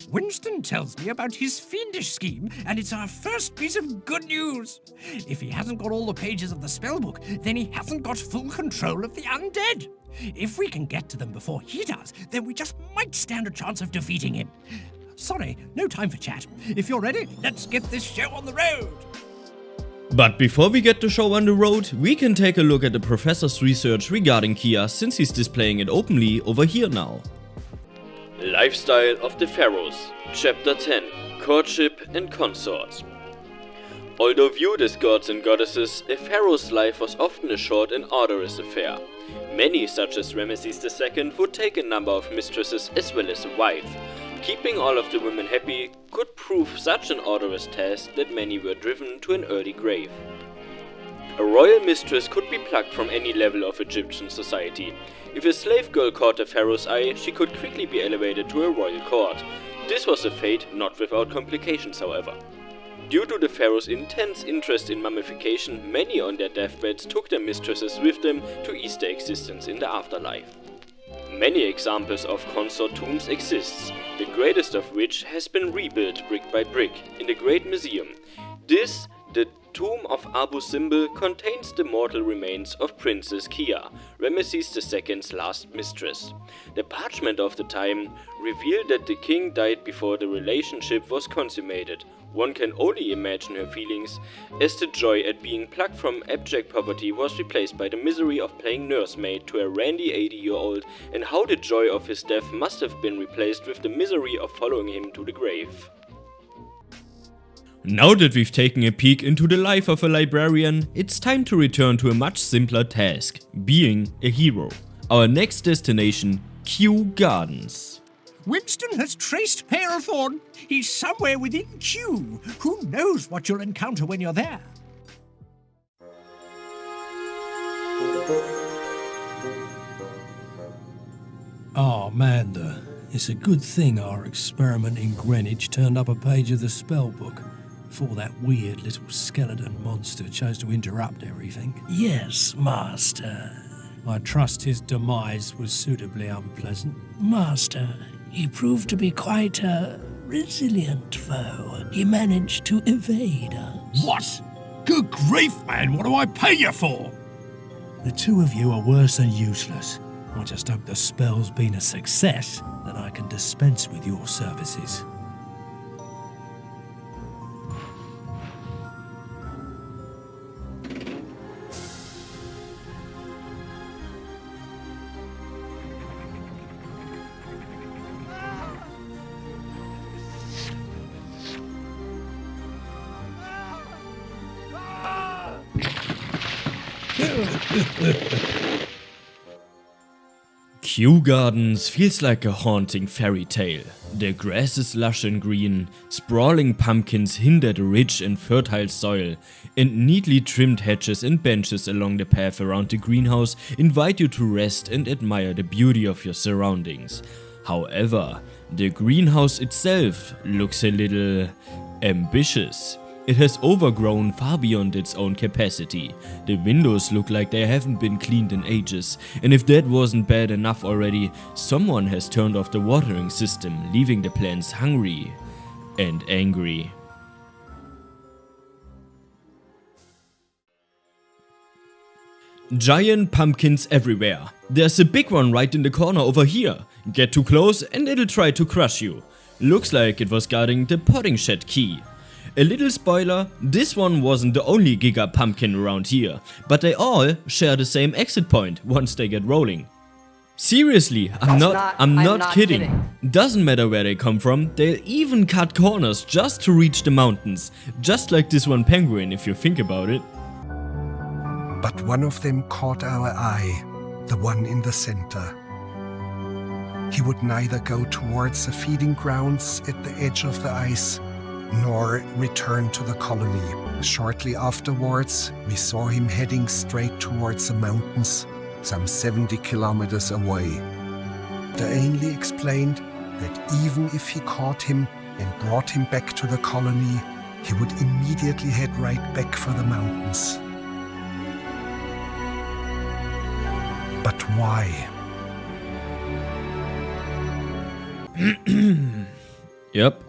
Winston tells me about his fiendish scheme, and it's our first piece of good news. If he hasn't got all the pages of the spellbook, then he hasn't got full control of the undead. If we can get to them before he does, then we just might stand a chance of defeating him. Sorry, no time for chat. If you're ready, let's get this show on the road. But before we get the show on the road, we can take a look at the professor's research regarding Kia, since he's displaying it openly over here now. Lifestyle of the Pharaohs, Chapter 10, Courtship and Consorts. Although viewed as gods and goddesses, a pharaoh's life was often a short and arduous affair. Many, such as Ramesses II, would take a number of mistresses as well as a wife. Keeping all of the women happy could prove such an arduous task that many were driven to an early grave. A royal mistress could be plucked from any level of Egyptian society. If a slave girl caught a pharaoh's eye, she could quickly be elevated to a royal court. This was a fate not without complications, however. Due to the pharaoh's intense interest in mummification, many on their deathbeds took their mistresses with them to ease their existence in the afterlife. Many examples of consort tombs exist, the greatest of which has been rebuilt brick by brick in the Great Museum. This, the tomb of Abu Simbel, contains the mortal remains of Princess Kia, Ramesses II's last mistress. The parchment of the time revealed that the king died before the relationship was consummated. One can only imagine her feelings, as the joy at being plucked from abject poverty was replaced by the misery of playing nursemaid to a randy 80-year-old, and how the joy of his death must have been replaced with the misery of following him to the grave. Now that we've taken a peek into the life of a librarian, it's time to return to a much simpler task, being a hero. Our next destination, Kew Gardens. Winston has traced Palethorn. He's somewhere within Kew. Who knows what you'll encounter when you're there? Oh, Amanda, it's a good thing our experiment in Greenwich turned up a page of the spellbook before that weird little skeleton monster chose to interrupt everything. Yes, Master. I trust his demise was suitably unpleasant. Master, he proved to be quite a resilient foe. He managed to evade us. What? Good grief, man, what do I pay you for? The two of you are worse than useless. I just hope the spell's been a success, that I can dispense with your services. Kew Gardens feels like a haunting fairy tale. The grass is lush and green, sprawling pumpkins hinder the rich and fertile soil, and neatly trimmed hedges and benches along the path around the greenhouse invite you to rest and admire the beauty of your surroundings. However, the greenhouse itself looks a little ambitious. It has overgrown far beyond its own capacity. The windows look like they haven't been cleaned in ages, and if that wasn't bad enough already, someone has turned off the watering system, leaving the plants hungry and angry. Giant pumpkins everywhere. There's a big one right in the corner over here. Get too close and it'll try to crush you. Looks like it was guarding the potting shed key. A little spoiler, this one wasn't the only Giga Pumpkin around here, but they all share the same exit point once they get rolling. Seriously, I'm not kidding. Doesn't matter where they come from, they'll even cut corners just to reach the mountains. Just like this one penguin if you think about it. But one of them caught our eye, the one in the center. He would neither go towards the feeding grounds at the edge of the ice, nor return to the colony. Shortly afterwards, we saw him heading straight towards the mountains, some 70 kilometers away. The Ainley explained that even if he caught him and brought him back to the colony, he would immediately head right back for the mountains. But why? Yep.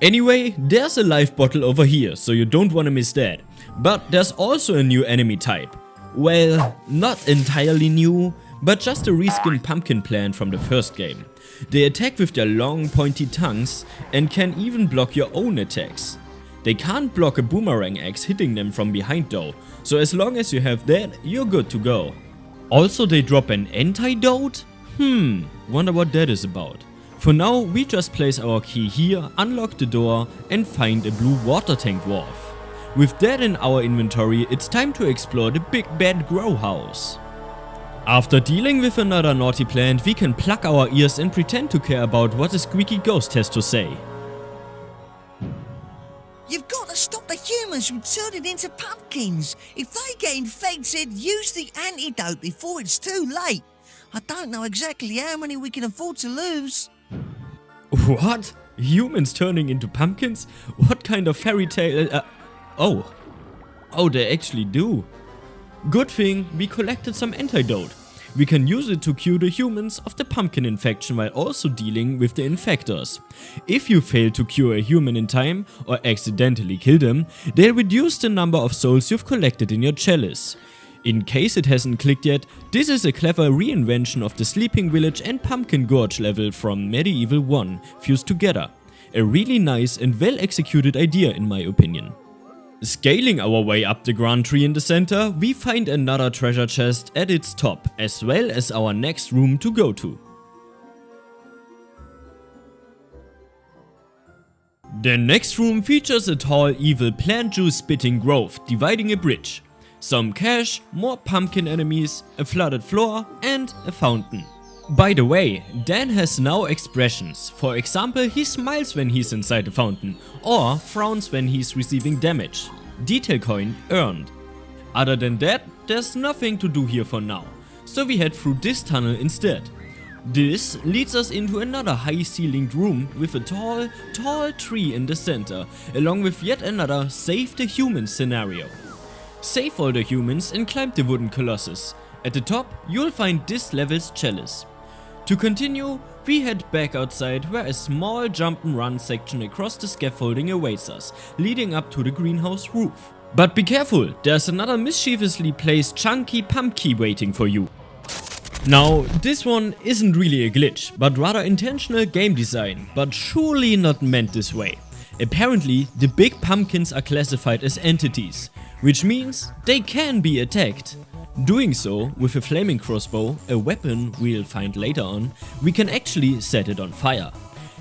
Anyway, there's a life bottle over here, so you don't wanna miss that. But there's also a new enemy type. Well, not entirely new, but just a reskinned pumpkin plant from the first game. They attack with their long pointy tongues and can even block your own attacks. They can't block a boomerang axe hitting them from behind though, so as long as you have that, you're good to go. Also, they drop an antidote? Wonder what that is about. For now, we just place our key here, unlock the door and find a blue water tank dwarf. With that in our inventory, it's time to explore the big bad grow house. After dealing with another naughty plant, we can plug our ears and pretend to care about what the squeaky ghost has to say. You've got to stop the humans from turning into pumpkins. If they get infected, use the antidote before it's too late. I don't know exactly how many we can afford to lose. What? Humans turning into pumpkins? What kind of fairy tale? Oh, they actually do. Good thing we collected some antidote. We can use it to cure the humans of the pumpkin infection while also dealing with the infectors. If you fail to cure a human in time or accidentally kill them, they'll reduce the number of souls you've collected in your chalice. In case it hasn't clicked yet, this is a clever reinvention of the Sleeping Village and Pumpkin Gorge level from MediEvil 1 fused together. A really nice and well executed idea in my opinion. Scaling our way up the grand tree in the center, we find another treasure chest at its top, as well as our next room to go to. The next room features a tall, evil plant juice spitting growth dividing a bridge. Some cash, more pumpkin enemies, a flooded floor and a fountain. By the way, Dan has now expressions. For example, he smiles when he's inside the fountain or frowns when he's receiving damage. Detail coin earned. Other than that, there's nothing to do here for now, so we head through this tunnel instead. This leads us into another high-ceilinged room with a tall tree in the center, along with yet another save the humans scenario. Save all the humans and climb the wooden colossus. At the top, you'll find this level's chalice. To continue, we head back outside where a small jump and run section across the scaffolding awaits us, leading up to the greenhouse roof. But be careful, there's another mischievously placed chunky pumpkin waiting for you. Now, this one isn't really a glitch, but rather intentional game design, but surely not meant this way. Apparently, the big pumpkins are classified as entities, which means they can be attacked. Doing so with a flaming crossbow, a weapon we'll find later on, we can actually set it on fire.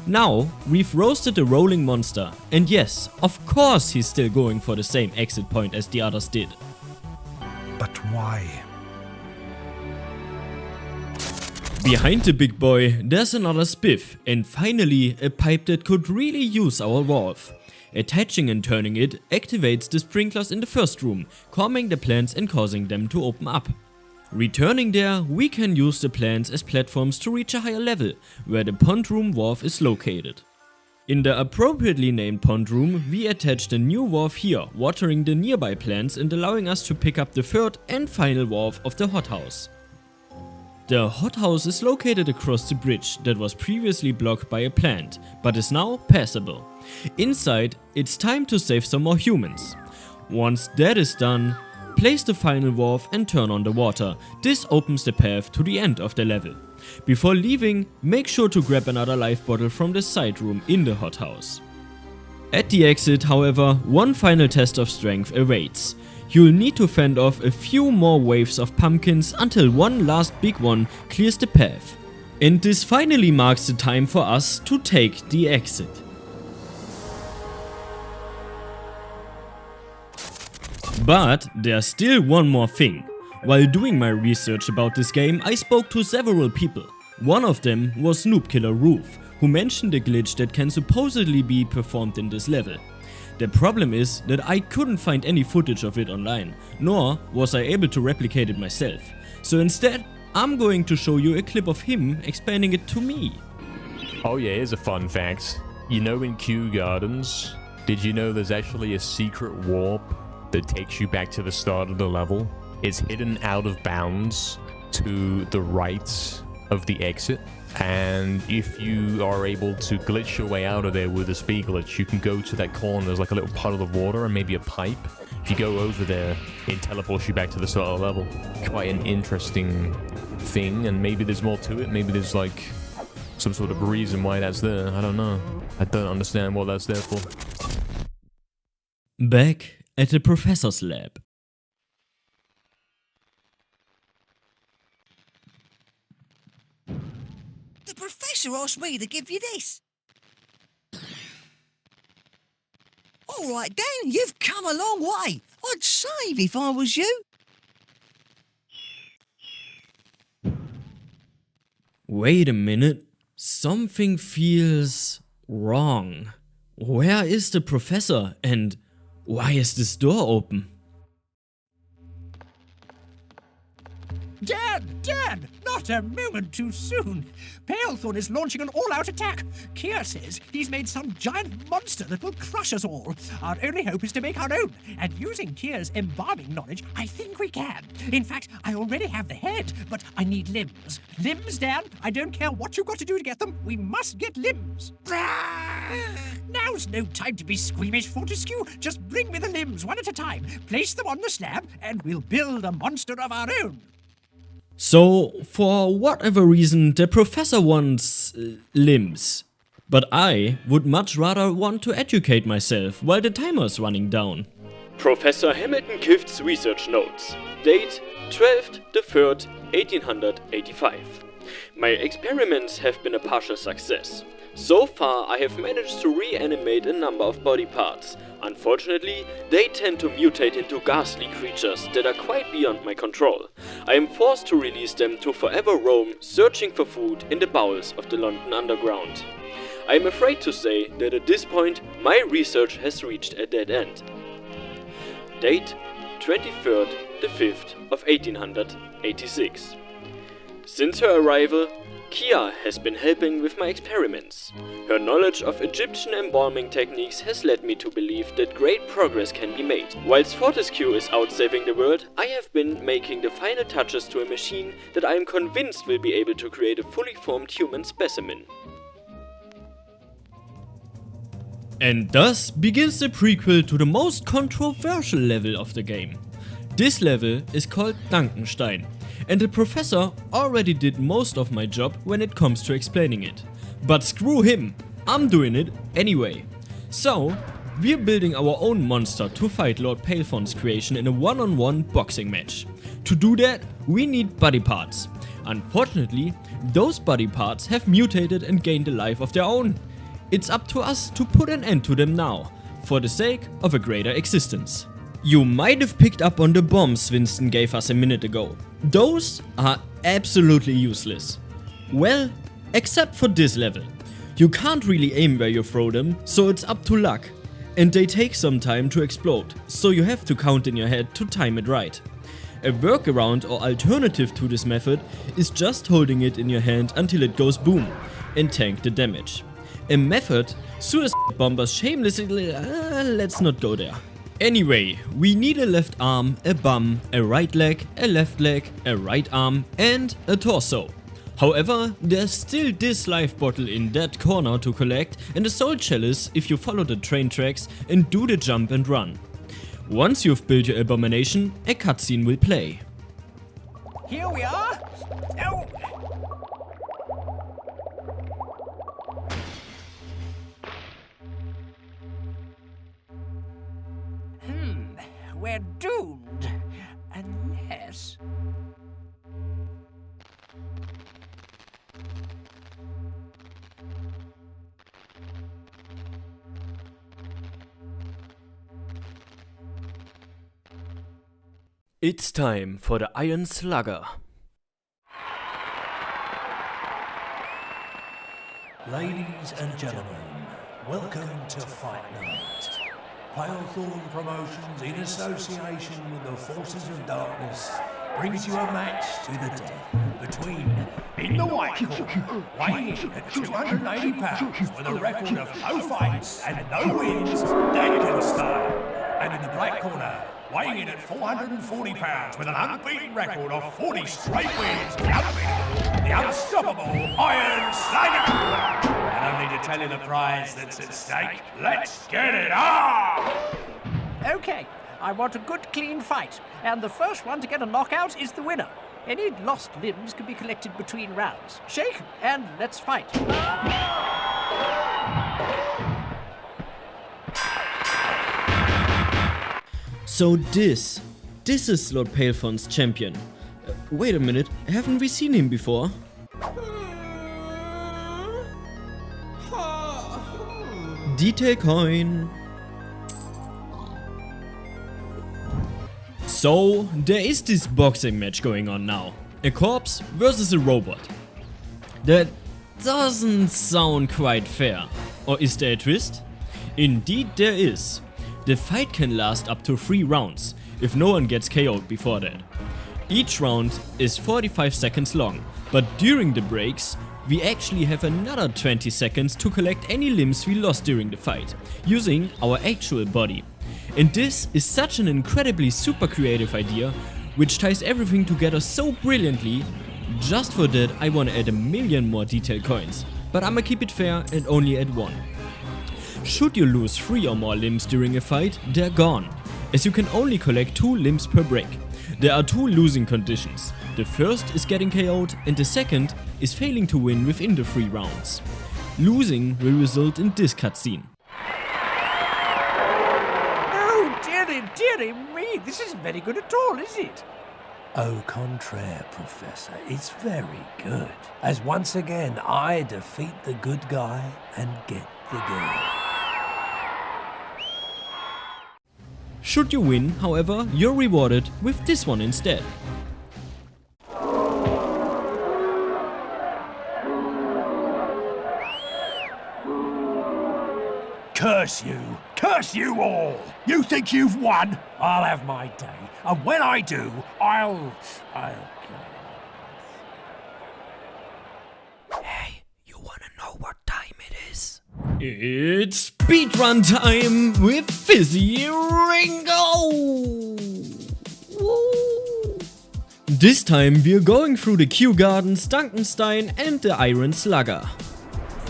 Now, we've roasted the rolling monster, and yes, of course he's still going for the same exit point as the others did. But why? Behind the big boy, there's another spiff, and finally a pipe that could really use our valve. Attaching and turning it activates the sprinklers in the first room, calming the plants and causing them to open up. Returning there, we can use the plants as platforms to reach a higher level, where the pond room valve is located. In the appropriately named pond room, we attached a new valve here, watering the nearby plants and allowing us to pick up the third and final valve of the hothouse. The hothouse is located across the bridge that was previously blocked by a plant, but is now passable. Inside, it's time to save some more humans. Once that is done, place the final valve and turn on the water. This opens the path to the end of the level. Before leaving, make sure to grab another life bottle from the side room in the hothouse. At the exit, however, one final test of strength awaits. You'll need to fend off a few more waves of pumpkins until one last big one clears the path. And this finally marks the time for us to take the exit. But there's still one more thing. While doing my research about this game, I spoke to several people. One of them was Noobkiller Roof, who mentioned a glitch that can supposedly be performed in this level. The problem is that I couldn't find any footage of it online, nor was I able to replicate it myself. So instead, I'm going to show you a clip of him explaining it to me. Oh yeah, here's a fun fact. You know in Kew Gardens, did you know there's actually a secret warp that takes you back to the start of the level? It's hidden out of bounds to the right of the exit. And if you are able to glitch your way out of there with a speed glitch, you can go to that corner. There's like a little puddle of water and maybe a pipe. If you go over there, it teleports you back to the start of the level. Quite an interesting thing, and maybe there's more to it. Maybe there's like some sort of reason why that's there. I don't know. I don't understand what that's there for. Back at the professor's lab. The professor asked me to give you this. All right, Dan, you've come a long way. I'd save if I was you. Wait a minute. Something feels wrong. Where is the professor and why is this door open? Dan! Not a moment too soon. Palethorn is launching an all-out attack. Kier says he's made some giant monster that will crush us all. Our only hope is to make our own, and using Kier's embalming knowledge, I think we can. In fact, I already have the head, but I need limbs. Limbs, Dan? I don't care what you've got to do to get them. We must get limbs. Now's no time to be squeamish, Fortescue. Just bring me the limbs one at a time. Place them on the slab, and we'll build a monster of our own. So, for whatever reason, the professor wants limbs. But I would much rather want to educate myself while the timer is running down. Professor Hamilton Kift's research notes. Date 12th the 3rd, 1885. My experiments have been a partial success. So far I have managed to reanimate a number of body parts. Unfortunately, they tend to mutate into ghastly creatures that are quite beyond my control. I am forced to release them to forever roam, searching for food in the bowels of the London Underground. I am afraid to say that at this point, my research has reached a dead end. Date 23rd the 5th of 1886. Since her arrival, Kia has been helping with my experiments. Her knowledge of Egyptian embalming techniques has led me to believe that great progress can be made. Whilst Fortescue is out saving the world, I have been making the final touches to a machine that I am convinced will be able to create a fully formed human specimen. And thus begins the prequel to the most controversial level of the game. This level is called Dunkenstein, and the professor already did most of my job when it comes to explaining it. But screw him, I'm doing it anyway. So, we're building our own monster to fight Lord Palefon's creation in a one-on-one boxing match. To do that, we need body parts. Unfortunately, those body parts have mutated and gained a life of their own. It's up to us to put an end to them now, for the sake of a greater existence. You might have picked up on the bombs Winston gave us a minute ago. Those are absolutely useless. Well, except for this level. You can't really aim where you throw them, so it's up to luck. And they take some time to explode, so you have to count in your head to time it right. A workaround or alternative to this method is just holding it in your hand until it goes boom and tank the damage. A method suicide bombers shamelessly... let's not go there. Anyway, we need a left arm, a bum, a right leg, a left leg, a right arm and a torso. However, there's still this life bottle in that corner to collect and a soul chalice if you follow the train tracks and do the jump and run. Once you've built your abomination, a cutscene will play. Here we are. Oh. We're doomed. Unless... It's time for the Iron Slugger. Ladies and gentlemen, welcome to Fight Night. Palethorn Promotions, in association with the Forces of Darkness, brings you a match to the death between, in the white corner, weighing in at 280 pounds with a record of no fights and no wins, Dankenstein. And in the black corner, weighing in at 440 pounds with an unbeaten record of 40 straight wins, the unbeatable, the unstoppable Iron Slugger! And I need to tell you the prize that's at stake. Let's get it on! Okay, I want a good clean fight, and the first one to get a knockout is the winner. Any lost limbs can be collected between rounds. Shake, and let's fight. So this is Lord Palefon's champion. Wait a minute, haven't we seen him before? Detail coin. So, there is this boxing match going on now. A corpse versus a robot. That doesn't sound quite fair. Or is there a twist? Indeed there is. The fight can last up to 3 rounds, if no one gets KO'd before that. Each round is 45 seconds long, but during the breaks, we actually have another 20 seconds to collect any limbs we lost during the fight, using our actual body. And this is such an incredibly super creative idea, which ties everything together so brilliantly. Just for that I wanna add a million more detail coins, but I'ma keep it fair and only add 1. Should you lose 3 or more limbs during a fight, they're gone, as you can only collect 2 limbs per break. There are 2 losing conditions. The first is getting KO'd and the second is failing to win within the 3 rounds. Losing will result in this cutscene. Oh, dearie me, this isn't very good at all, is it? Au contraire, Professor, it's very good. As once again, I defeat the good guy and get the girl. Should you win, however, you're rewarded with this one instead. Curse you! Curse you all! You think you've won? I'll have my day, and when I do, I'll... Hey, you wanna know what time it is? It's speedrun time with Fizzy Ringo! Woo. This time we're going through the Kew Gardens, Dunkenstein and the Iron Slugger.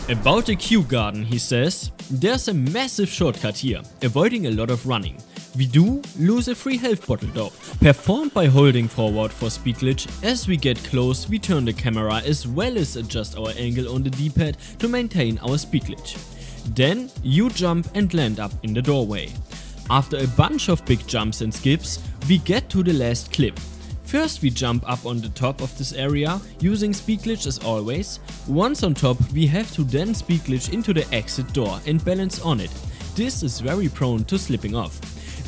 About the Q garden, he says, there's a massive shortcut here, avoiding a lot of running. We do lose a free health bottle though, performed by holding forward for speed glitch. As we get close, we turn the camera as well as adjust our angle on the D-pad to maintain our speed glitch. Then you jump and land up in the doorway. After a bunch of big jumps and skips, we get to the last clip. First we jump up on the top of this area, using speed glitch as always. Once on top, we have to then speed glitch into the exit door and balance on it. This is very prone to slipping off.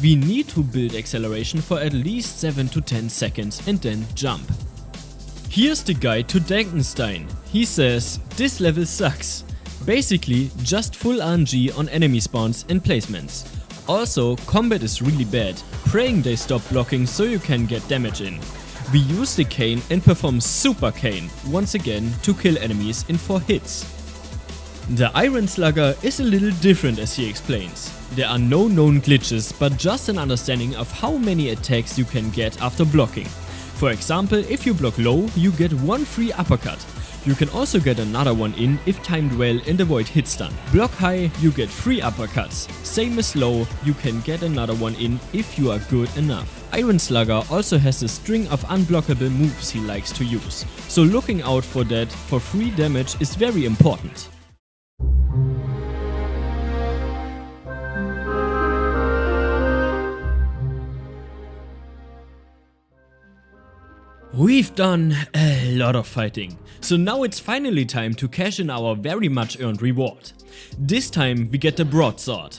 We need to build acceleration for at least 7 to 10 seconds and then jump. Here's the guide to Dankenstein. He says, this level sucks. Basically, just full RNG on enemy spawns and placements. Also, combat is really bad, praying they stop blocking so you can get damage in. We use the cane and perform Super Cane, once again, to kill enemies in 4 hits. The Iron Slugger is a little different, as he explains. There are no known glitches, but just an understanding of how many attacks you can get after blocking. For example, if you block low, you get 1 free uppercut. You can also get another one in if timed well and avoid hit stun. Block high, you get 3 uppercuts. Same as low, you can get another one in if you are good enough. Iron Slugger also has a string of unblockable moves he likes to use, so looking out for that for free damage is very important. We've done a lot of fighting, so now it's finally time to cash in our very much earned reward. This time we get the broadsword.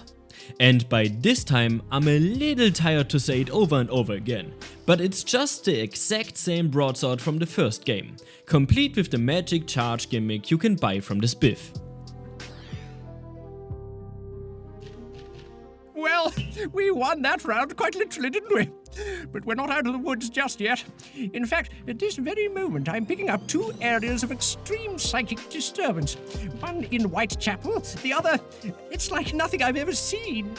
And by this time I'm a little tired to say it over and over again, but it's just the exact same broadsword from the first game, complete with the magic charge gimmick you can buy from the spiff. Well, we won that round quite literally, didn't we? But we're not out of the woods just yet. In fact, at this very moment, I'm picking up 2 areas of extreme psychic disturbance. One in Whitechapel, the other, it's like nothing I've ever seen.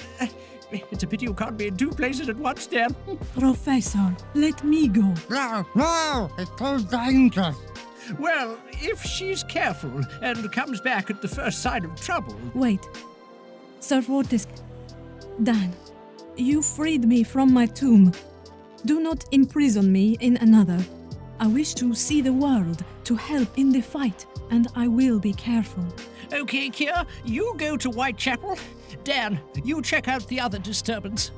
It's a pity you can't be in 2 places at once, Dan. Professor, let me go. No, it's too dangerous. Well, if she's careful and comes back at the first sign of trouble... Wait. Sir Fortisk. Dan, you freed me from my tomb. Do not imprison me in another. I wish to see the world, to help in the fight, and I will be careful. Okay, Kier, you go to Whitechapel. Dan, you check out the other disturbance.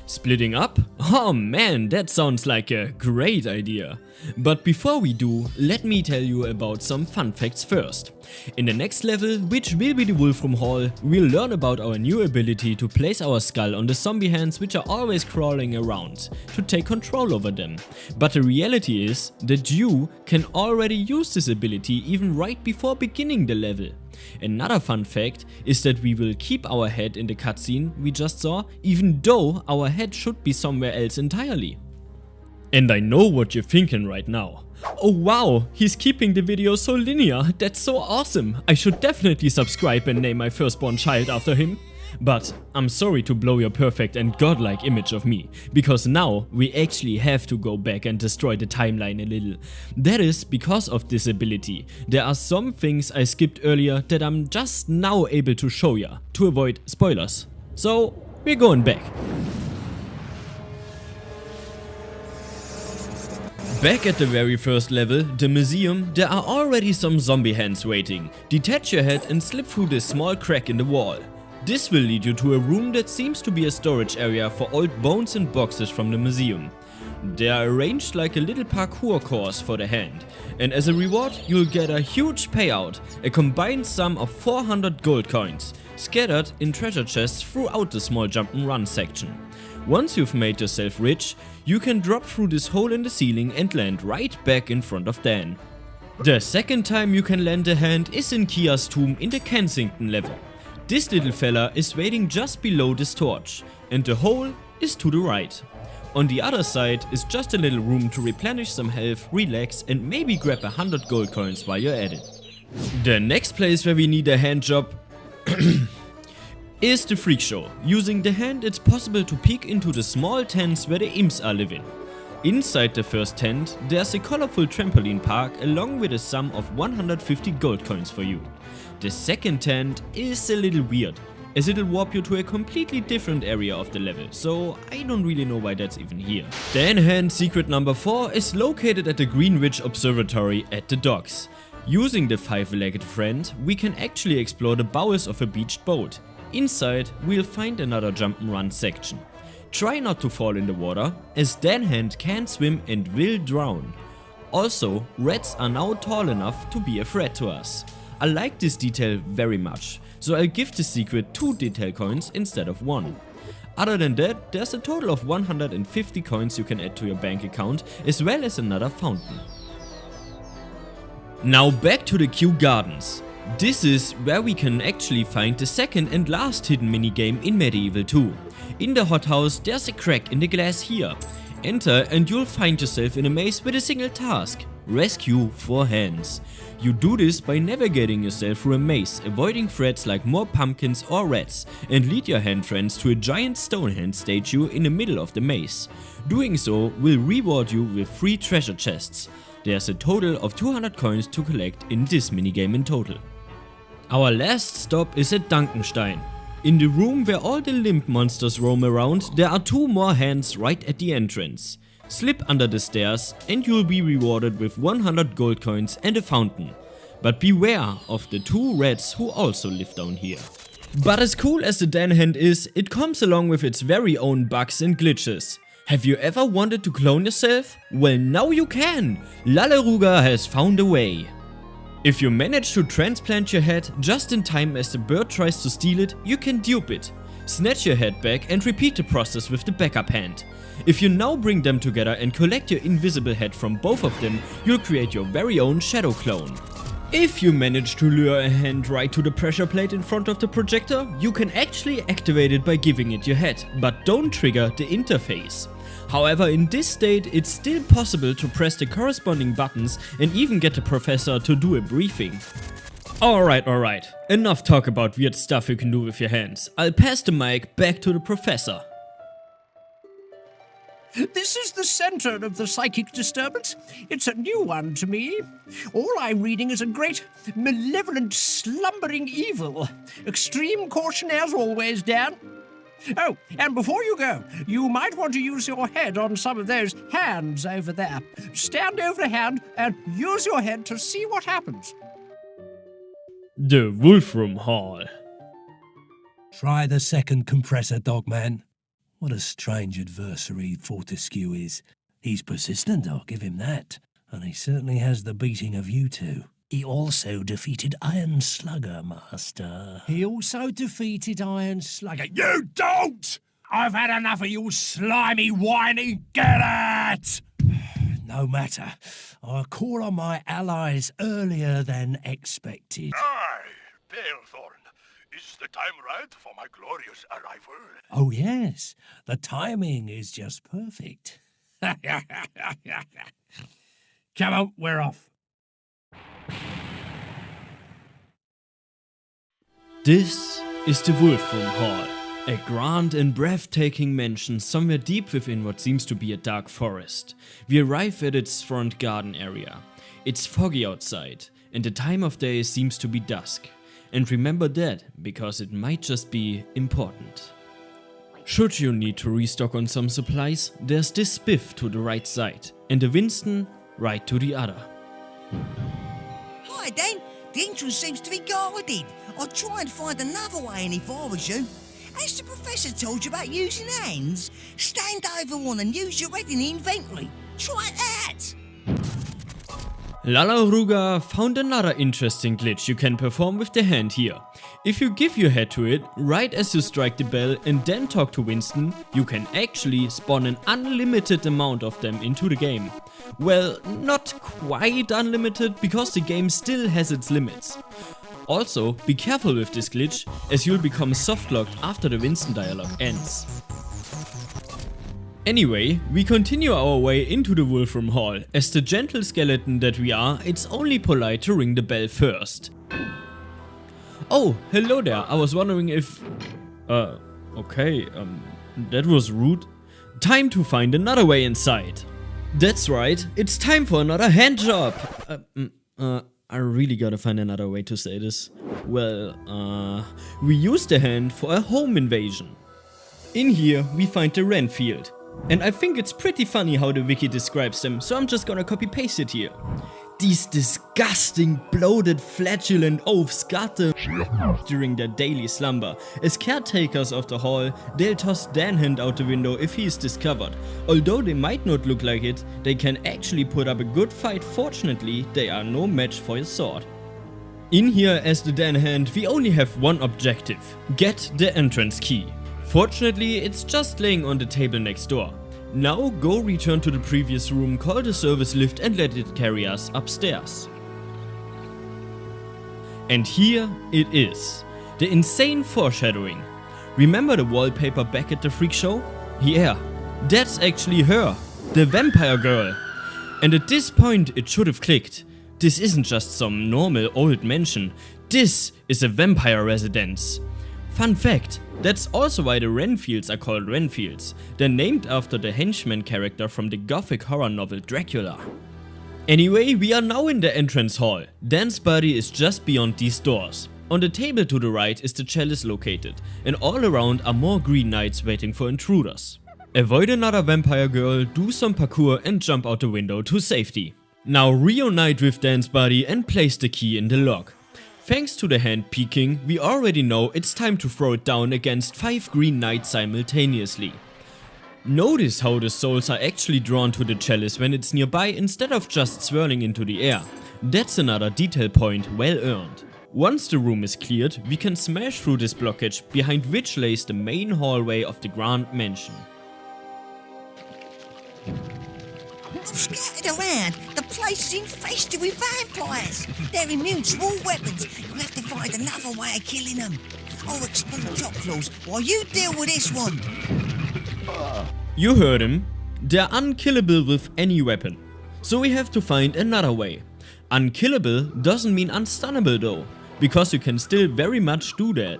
Splitting up? Oh man, that sounds like a great idea. But before we do, let me tell you about some fun facts first. In the next level, which will be the Wolfram Hall, we'll learn about our new ability to place our skull on the zombie hands which are always crawling around, to take control over them. But the reality is that you can already use this ability even right before beginning the level. Another fun fact is that we will keep our head in the cutscene we just saw, even though our head should be somewhere else entirely. And I know what you're thinking right now. Oh wow, he's keeping the video so linear, that's so awesome. I should definitely subscribe and name my firstborn child after him. But I'm sorry to blow your perfect and godlike image of me, because now we actually have to go back and destroy the timeline a little. That is because of this ability. There are some things I skipped earlier that I'm just now able to show ya, to avoid spoilers. So we're going back. Back at the very first level, the museum, there are already some zombie hands waiting. Detach your head and slip through this small crack in the wall. This will lead you to a room that seems to be a storage area for old bones and boxes from the museum. They are arranged like a little parkour course for the hand, and as a reward you'll get a huge payout, a combined sum of 400 gold coins, scattered in treasure chests throughout the small jump and run section. Once you've made yourself rich, you can drop through this hole in the ceiling and land right back in front of Dan. The second time you can land a hand is in Kia's tomb in the Kensington level. This little fella is waiting just below this torch, and the hole is to the right. On the other side is just a little room to replenish some health, relax and maybe grab 100 gold coins while you're at it. The next place where we need a hand job is the freak show. Using the hand it's possible to peek into the small tents where the imps are living. Inside the first tent, there's a colorful trampoline park along with a sum of 150 gold coins for you. The second tent is a little weird, as it'll warp you to a completely different area of the level, so I don't really know why that's even here. Then hand secret number 4 is located at the Greenwich Observatory at the docks. Using the 5-legged friend, we can actually explore the bowels of a beached boat. Inside, we'll find another jump and run section. Try not to fall in the water, as Danhand can swim and will drown. Also, rats are now tall enough to be a threat to us. I like this detail very much, so I'll give the secret 2 detail coins instead of 1. Other than that, there's a total of 150 coins you can add to your bank account, as well as another fountain. Now back to the Kew Gardens. This is where we can actually find the second and last hidden minigame in MediEvil 2. In the hothouse, there's a crack in the glass here. Enter and you'll find yourself in a maze with a single task: rescue 4 hands. You do this by navigating yourself through a maze, avoiding threats like more pumpkins or rats, and lead your hand friends to a giant stone hand statue in the middle of the maze. Doing so will reward you with 3 treasure chests. There's a total of 200 coins to collect in this minigame in total. Our last stop is at Dunkenstein. In the room where all the limp monsters roam around, there are 2 more hands right at the entrance. Slip under the stairs and you'll be rewarded with 100 gold coins and a fountain. But beware of the 2 rats who also live down here. But as cool as the Dan Hand is, it comes along with its very own bugs and glitches. Have you ever wanted to clone yourself? Well, now you can! Lalaruga has found a way. If you manage to transplant your head just in time as the bird tries to steal it, you can dupe it. Snatch your head back and repeat the process with the backup hand. If you now bring them together and collect your invisible head from both of them, you'll create your very own shadow clone. If you manage to lure a hand right to the pressure plate in front of the projector, you can actually activate it by giving it your head, but don't trigger the interface. However, in this state, it's still possible to press the corresponding buttons and even get the professor to do a briefing. Alright, enough talk about weird stuff you can do with your hands. I'll pass the mic back to the professor. This is the center of the psychic disturbance. It's a new one to me. All I'm reading is a great, malevolent, slumbering evil. Extreme caution as always, Dan. Oh, and before you go, you might want to use your head on some of those hands over there. Stand over a hand and use your head to see what happens. The Wolfram Hall. Try the second compressor, Dogman. What a strange adversary Fortescue is. He's persistent, I'll give him that. And he certainly has the beating of you two. He also defeated Iron Slugger, Master. He also defeated Iron Slugger. You don't! I've had enough of you slimy, whiny, get it! No matter. I'll call on my allies earlier than expected. Aye, Palethorn. Is the time right for my glorious arrival? Oh yes, the timing is just perfect. Come on, we're off. This is the Wolfram Hall, a grand and breathtaking mansion somewhere deep within what seems to be a dark forest. We arrive at its front garden area. It's foggy outside, and the time of day seems to be dusk. And remember that, because it might just be important. Should you need to restock on some supplies, there's this spiff to the right side, and the Winston right to the other. Hi, Dan. The entrance seems to be guarded. I'll try and find another way in if I was you. Has the professor told you about using hands? Stand over one and use your head in the inventory. Try that! Lalaruga found another interesting glitch you can perform with the hand here. If you give your head to it right as you strike the bell and then talk to Winston, you can actually spawn an unlimited amount of them into the game. Well, not quite unlimited, because the game still has its limits. Also, be careful with this glitch, as you'll become softlocked after the Winston dialogue ends. Anyway, we continue our way into the Wolfram Hall. As the gentle skeleton that we are, it's only polite to ring the bell first. Oh, hello there. I was wondering if... okay, that was rude. Time to find another way inside. That's right, it's time for another hand job! I really gotta find another way to say this. Well, we use the hand for a home invasion. In here, we find the Renfield. And I think it's pretty funny how the wiki describes them, so I'm just gonna copy paste it here. These disgusting, bloated, flatulent oafs guard them during their daily slumber. As caretakers of the hall, they'll toss Dan Hand out the window if he is discovered. Although they might not look like it, they can actually put up a good fight. Fortunately, they are no match for your sword. In here as the Dan Hand, we only have one objective: get the entrance key. Fortunately, it's just laying on the table next door. Now go return to the previous room, call the service lift and let it carry us upstairs. And here it is. The insane foreshadowing. Remember the wallpaper back at the freak show? Yeah, that's actually her, the vampire girl. And at this point it should have clicked. This isn't just some normal old mansion. This is a vampire residence. Fun fact, that's also why the Renfields are called Renfields. They're named after the henchman character from the gothic horror novel Dracula. Anyway, we are now in the entrance hall. Dan's body is just beyond these doors. On the table to the right is the chalice located, and all around are more green knights waiting for intruders. Avoid another vampire girl, do some parkour and jump out the window to safety. Now reunite with Dan's body and place the key in the lock. Thanks to the hand peeking, we already know it's time to throw it down against 5 green knights simultaneously. Notice how the souls are actually drawn to the chalice when it's nearby instead of just swirling into the air. That's another detail point well earned. Once the room is cleared, we can smash through this blockage behind which lays the main hallway of the Grand Mansion. Scattered around, the place is infested with vampires. They're immune to all weapons. You'll have to find another way of killing them. I'll explore the top floors while you deal with this one. You heard him. They're unkillable with any weapon. So we have to find another way. Unkillable doesn't mean unstunnable though, because you can still very much do that.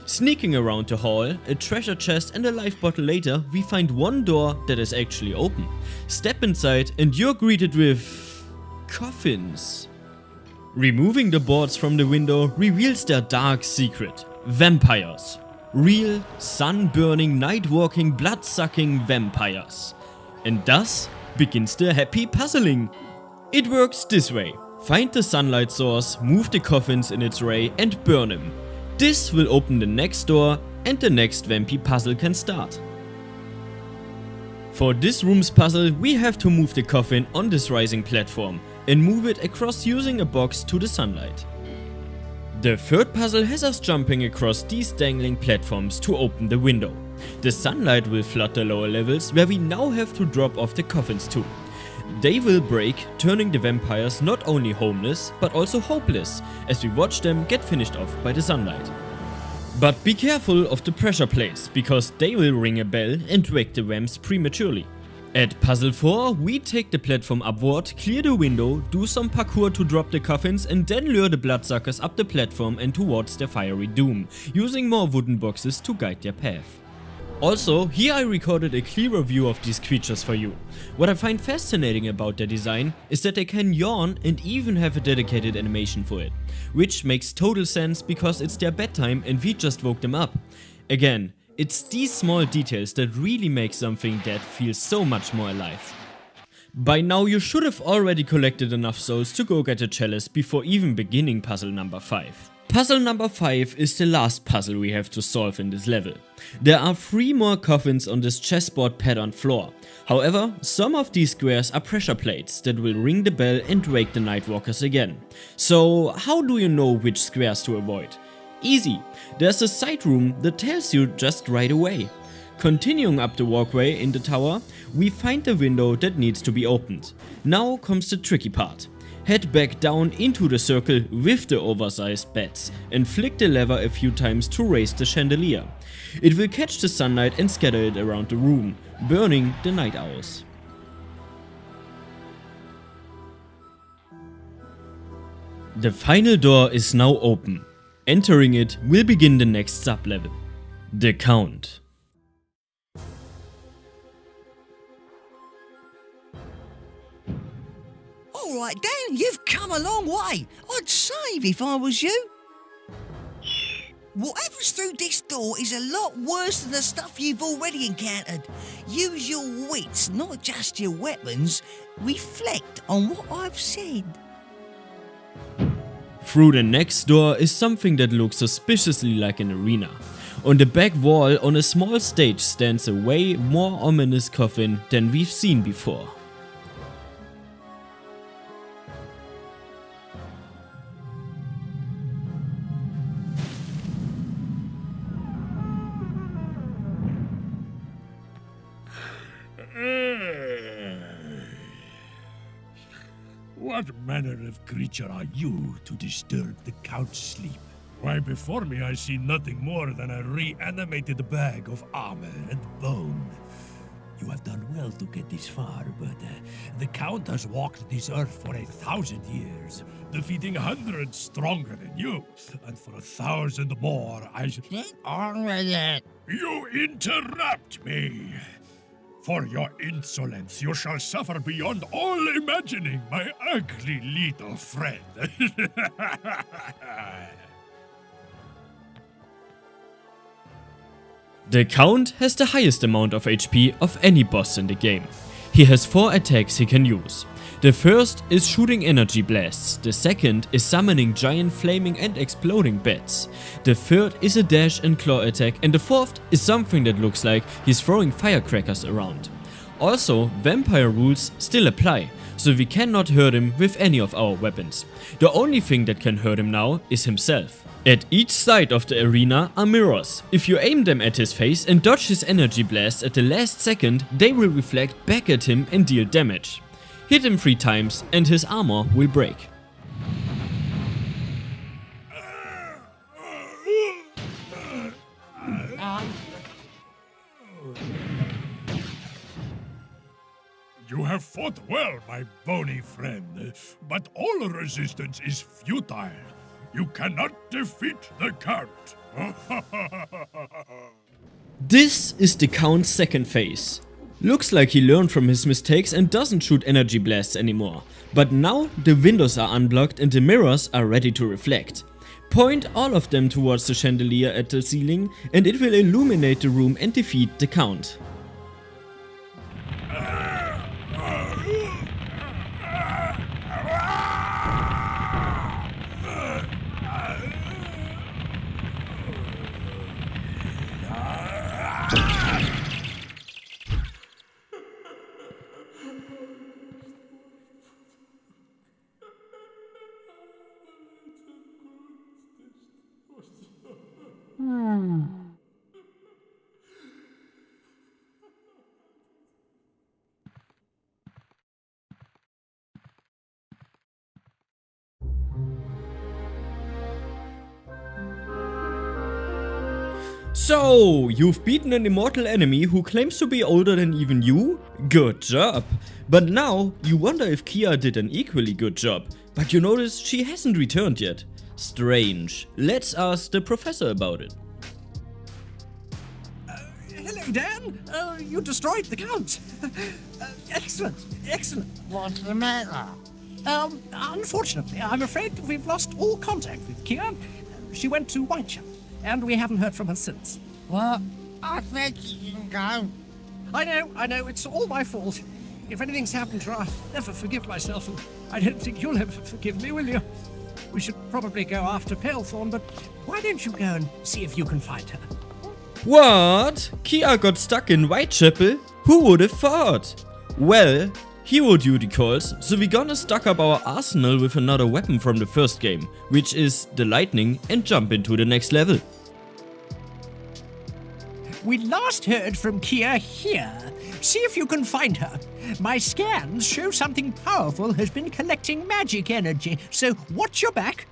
Sneaking around the hall, a treasure chest and a life bottle later, we find one door that is actually open. Step inside and you're greeted with coffins. Removing the boards from the window reveals their dark secret: vampires. Real, sun-burning, night-walking, blood-sucking vampires. And thus begins the happy puzzling. It works this way: find the sunlight source, move the coffins in its ray and burn them. This will open the next door and the next vampy puzzle can start. For this room's puzzle, we have to move the coffin on this rising platform and move it across using a box to the sunlight. The third puzzle has us jumping across these dangling platforms to open the window. The sunlight will flood the lower levels where we now have to drop off the coffins too. They will break, turning the vampires not only homeless but also hopeless as we watch them get finished off by the sunlight. But be careful of the pressure plates, because they will ring a bell and wake the vamps prematurely. At puzzle 4, we take the platform upward, clear the window, do some parkour to drop the coffins and then lure the bloodsuckers up the platform and towards their fiery doom, using more wooden boxes to guide their path. Also, here I recorded a clearer view of these creatures for you. What I find fascinating about their design is that they can yawn and even have a dedicated animation for it. Which makes total sense because it's their bedtime and we just woke them up. Again, it's these small details that really make something dead feel so much more alive. By now you should have already collected enough souls to go get a chalice before even beginning puzzle number 5. Puzzle number 5 is the last puzzle we have to solve in this level. There are 3 more coffins on this chessboard patterned floor. However, some of these squares are pressure plates that will ring the bell and wake the Nightwalkers again. So how do you know which squares to avoid? Easy, there's a side room that tells you just right away. Continuing up the walkway in the tower, we find the window that needs to be opened. Now comes the tricky part. Head back down into the circle with the oversized bats and flick the lever a few times to raise the chandelier. It will catch the sunlight and scatter it around the room, burning the night owls. The final door is now open. Entering it will begin the next sub-level, the Count. all right, Dan, you've come a long way. I'd save if I was you. Whatever's through this door is a lot worse than the stuff you've already encountered. Use your wits, not just your weapons. Reflect on what I've said. Through the next door is something that looks suspiciously like an arena. On the back wall on a small stage stands a way more ominous coffin than we've seen before. What manner of creature are you to disturb the Count's sleep? Why, before me I see nothing more than a reanimated bag of armor and bone. You have done well to get this far, but the Count has walked this earth for 1,000 years, defeating hundreds stronger than you, and for 1,000 more I should... Get on with it. You interrupt me! For your insolence, you shall suffer beyond all imagining, my ugly little friend. The Count has the highest amount of HP of any boss in the game. He has 4 attacks he can use. The first is shooting energy blasts, the second is summoning giant flaming and exploding bats, the third is a dash and claw attack, and the fourth is something that looks like he's throwing firecrackers around. Also, vampire rules still apply, so we cannot hurt him with any of our weapons. The only thing that can hurt him now is himself. At each side of the arena are mirrors. If you aim them at his face and dodge his energy blasts at the last second, they will reflect back at him and deal damage. Hit him 3 times and his armor will break. You have fought well, my bony friend, but all resistance is futile. You cannot defeat the Count. This is the Count's second phase. Looks like he learned from his mistakes and doesn't shoot energy blasts anymore. But now the windows are unblocked and the mirrors are ready to reflect. Point all of them towards the chandelier at the ceiling and it will illuminate the room and defeat the Count. So, you've beaten an immortal enemy who claims to be older than even you? Good job! But now, you wonder if Kia did an equally good job, but you notice she hasn't returned yet. Strange. Let's ask the professor about it. Hello, Dan. You destroyed the Count. Excellent, excellent. What's the matter? Unfortunately, I'm afraid we've lost all contact with Kia. She went to Whitechapel, and we haven't heard from her since. What? I think you can go. I know, it's all my fault. If anything's happened to her, I'll never forgive myself, and I don't think you'll ever forgive me, will you? We should probably go after Palethorn, but why don't you go and see if you can find her? What? Kia got stuck in Whitechapel? Who would have thought? Well, hero duty calls, so we gonna stock up our arsenal with another weapon from the first game, which is the lightning, and jump into the next level. We last heard from Kia here. See if you can find her. My scans show something powerful has been collecting magic energy, so watch your back.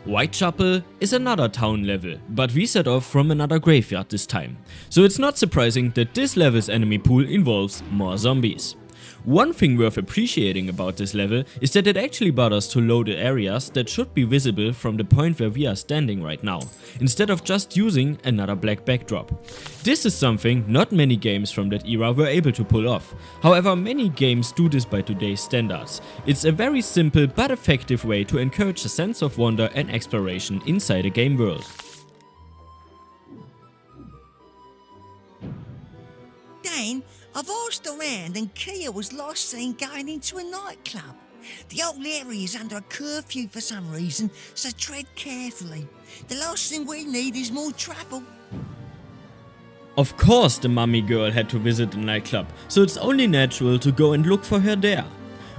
Whitechapel is another town level, but we set off from another graveyard this time, so it's not surprising that this level's enemy pool involves more zombies. One thing worth appreciating about this level is that it actually bothers to load the areas that should be visible from the point where we are standing right now, instead of just using another black backdrop. This is something not many games from that era were able to pull off. However, many games do this by today's standards. It's a very simple but effective way to encourage a sense of wonder and exploration inside a game world. Dan, I've asked around and Kia was last seen going into a nightclub. The whole area is under a curfew for some reason, so tread carefully. The last thing we need is more trouble. Of course the mummy girl had to visit the nightclub, so it's only natural to go and look for her there.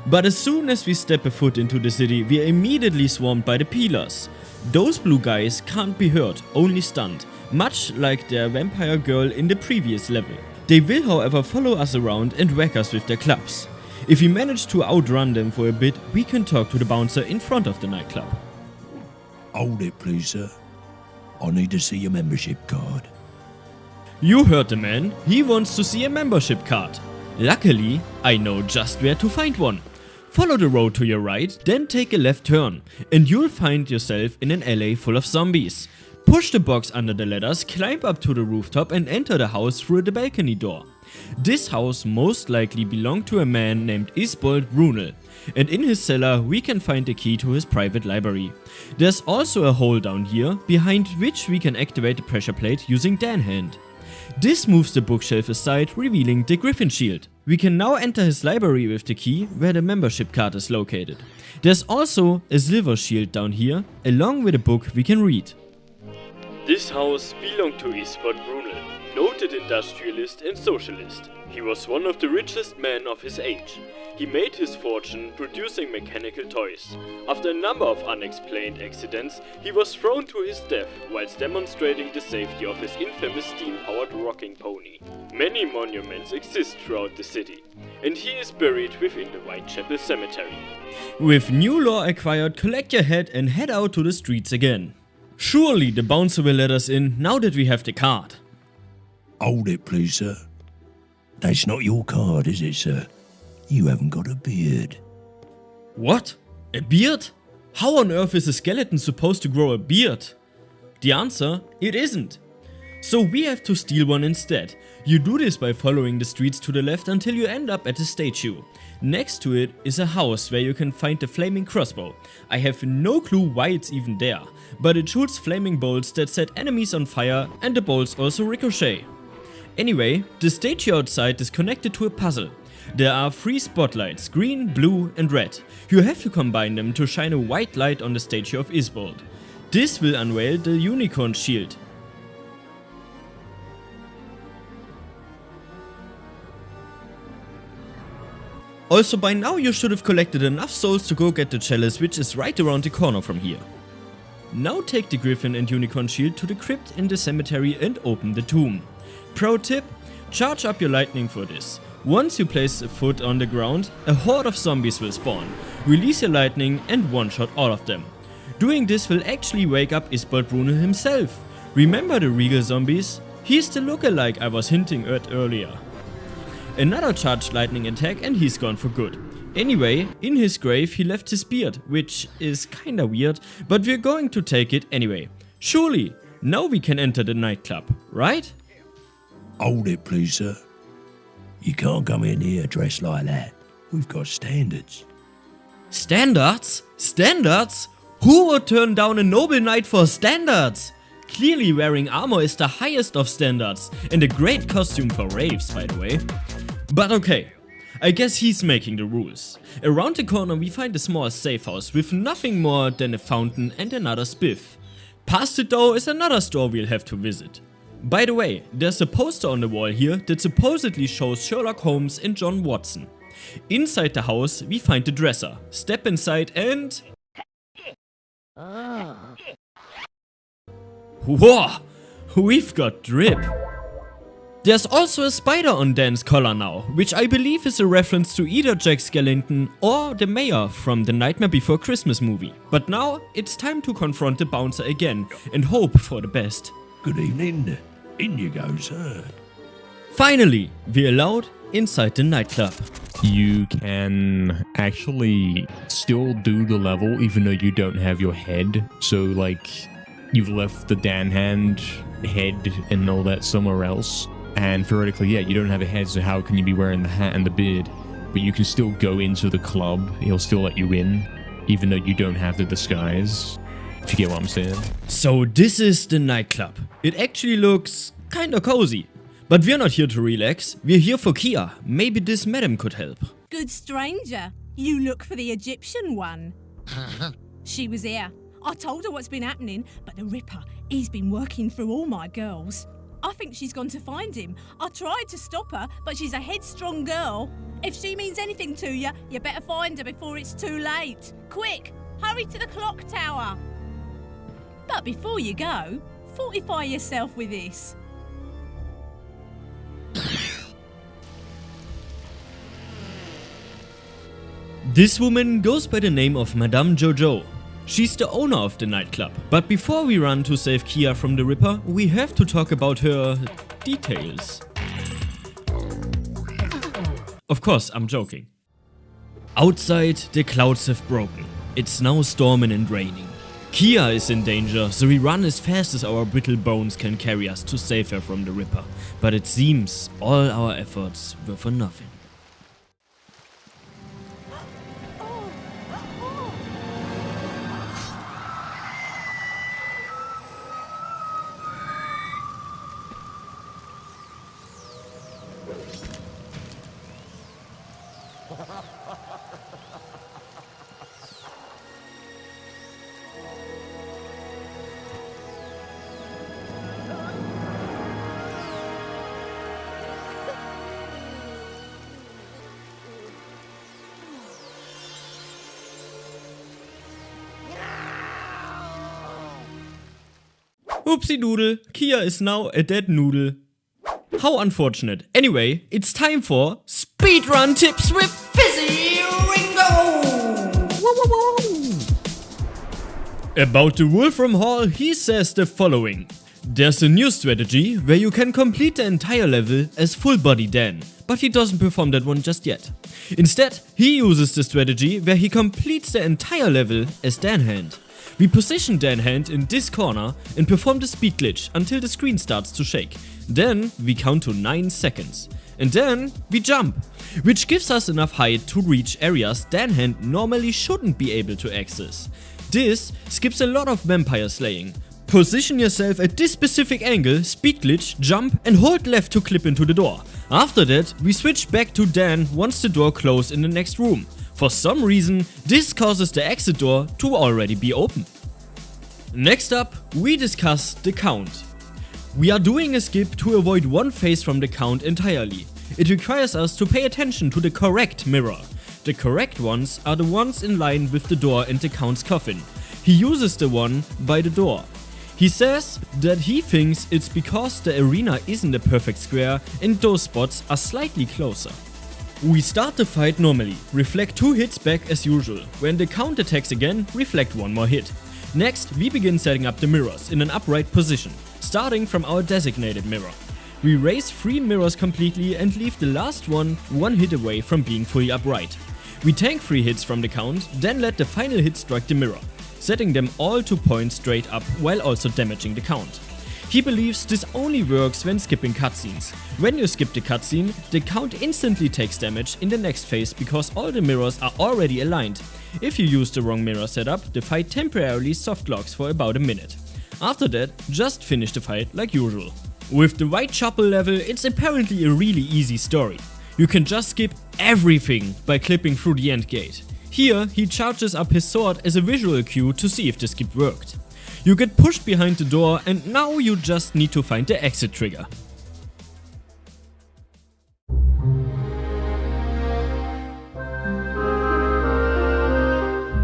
But as soon as we step a foot into the city, we are immediately swarmed by the peelers. Those blue guys can't be hurt, only stunned, much like their vampire girl in the previous level. They will however follow us around and whack us with their clubs. If we manage to outrun them for a bit, we can talk to the bouncer in front of the nightclub. Hold it, please, sir. I need to see your membership card. You heard the man, he wants to see a membership card. Luckily, I know just where to find one. Follow the road to your right, then take a left turn, and you'll find yourself in an alley full of zombies. Push the box under the ladders, climb up to the rooftop and enter the house through the balcony door. This house most likely belonged to a man named Isbold Brunel, and in his cellar we can find the key to his private library. There's also a hole down here, behind which we can activate the pressure plate using Dan Hand. This moves the bookshelf aside, revealing the Griffin Shield. We can now enter his library with the key where the membership card is located. There's also a silver shield down here, along with a book we can read. This house belonged to Isbold Brunel, noted industrialist and socialist. He was one of the richest men of his age. He made his fortune producing mechanical toys. After a number of unexplained accidents, he was thrown to his death whilst demonstrating the safety of his infamous steam-powered rocking pony. Many monuments exist throughout the city, and he is buried within the Whitechapel Cemetery. With new lore acquired, collect your head and head out to the streets again. Surely the bouncer will let us in now that we have the card. Hold it, please, sir. That's not your card, is it, sir? You haven't got a beard. What? A beard? How on earth is a skeleton supposed to grow a beard? The answer, it isn't. So we have to steal one instead. You do this by following the streets to the left until you end up at a statue. Next to it is a house where you can find the flaming crossbow. I have no clue why it's even there, but it shoots flaming bolts that set enemies on fire, and the bolts also ricochet. Anyway, the statue outside is connected to a puzzle. There are 3 spotlights, green, blue and red. You have to combine them to shine a white light on the statue of Isbold. This will unveil the unicorn shield. Also, by now you should have collected enough souls to go get the chalice, which is right around the corner from here. Now take the griffin and unicorn shield to the crypt in the cemetery and open the tomb. Pro tip, charge up your lightning for this. Once you place a foot on the ground, a horde of zombies will spawn. Release your lightning and one-shot all of them. Doing this will actually wake up Isbold Brunel himself. Remember the regal zombies? He's the lookalike I was hinting at earlier. Another charged lightning attack and he's gone for good. Anyway, in his grave he left his beard, which is kinda weird, but we're going to take it anyway. Surely, now we can enter the nightclub, right? Hold it, please, sir. You can't come in here dressed like that. We've got standards. Standards? Standards? Who would turn down a noble knight for standards? Clearly wearing armor is the highest of standards, and a great costume for raves, by the way. But okay, I guess he's making the rules. Around the corner we find a small safe house with nothing more than a fountain and another spiff. Past it though is another store we'll have to visit. By the way, there's a poster on the wall here that supposedly shows Sherlock Holmes and John Watson. Inside the house we find the dresser. Step inside and... Whoa! We've got drip! There's also a spider on Dan's collar now, which I believe is a reference to either Jack Skellington or the mayor from the Nightmare Before Christmas movie. But now it's time to confront the bouncer again and hope for the best. Good evening. In you go, sir. Finally, we're allowed inside the nightclub. You can actually still do the level even though you don't have your head. So like you've left the Dan Hand head and all that somewhere else. And theoretically, yeah, you don't have a head, so how can you be wearing the hat and the beard? But you can still go into the club. He'll still let you in, even though you don't have the disguise. If you get what I'm saying. So this is the nightclub. It actually looks kinda cozy. But we're not here to relax. We're here for Kia. Maybe this madam could help. Good stranger. You look for the Egyptian one. She was here. I told her what's been happening, but the Ripper, he's been working through all my girls. I think she's gone to find him. I tried to stop her, but she's a headstrong girl. If she means anything to you, you better find her before it's too late. Quick, hurry to the clock tower. But before you go, fortify yourself with this. This woman goes by the name of Madame Jojo. She's the owner of the nightclub. But before we run to save Kia from the Ripper, we have to talk about her details. Of course, I'm joking. Outside, the clouds have broken. It's now storming and raining. Kia is in danger, so we run as fast as our brittle bones can carry us to save her from the Ripper. But it seems all our efforts were for nothing. Oopsie doodle, Kia is now a dead noodle. How unfortunate. Anyway, it's time for Speedrun Tips with Fizzy Ringo! About the Wolfram Hall, he says the following. There's a new strategy where you can complete the entire level as full body Dan, but he doesn't perform that one just yet. Instead, he uses the strategy where he completes the entire level as Dan Hand. We position Dan Hand in this corner and perform the speed glitch until the screen starts to shake. Then we count to 9 seconds. And then we jump, which gives us enough height to reach areas Dan Hand normally shouldn't be able to access. This skips a lot of vampire slaying. Position yourself at this specific angle, speed glitch, jump and hold left to clip into the door. After that, we switch back to Dan once the door closes in the next room. For some reason, this causes the exit door to already be open. Next up, we discuss the count. We are doing a skip to avoid one phase from the count entirely. It requires us to pay attention to the correct mirror. The correct ones are the ones in line with the door and the count's coffin. He uses the one by the door. He says that he thinks it's because the arena isn't a perfect square and those spots are slightly closer. We start the fight normally, reflect 2 hits back as usual. When the count attacks again, reflect 1 more hit. Next, we begin setting up the mirrors in an upright position, starting from our designated mirror. We raise 3 mirrors completely and leave the last one 1 hit away from being fully upright. We tank 3 hits from the count, then let the final hit strike the mirror, setting them all to point straight up while also damaging the count. He believes this only works when skipping cutscenes. When you skip the cutscene, the count instantly takes damage in the next phase because all the mirrors are already aligned. If you use the wrong mirror setup, the fight temporarily softlocks for about a minute. After that, just finish the fight like usual. With the Whitechapel level, it's apparently a really easy story. You can just skip everything by clipping through the end gate. Here, he charges up his sword as a visual cue to see if the skip worked. You get pushed behind the door and now you just need to find the exit trigger.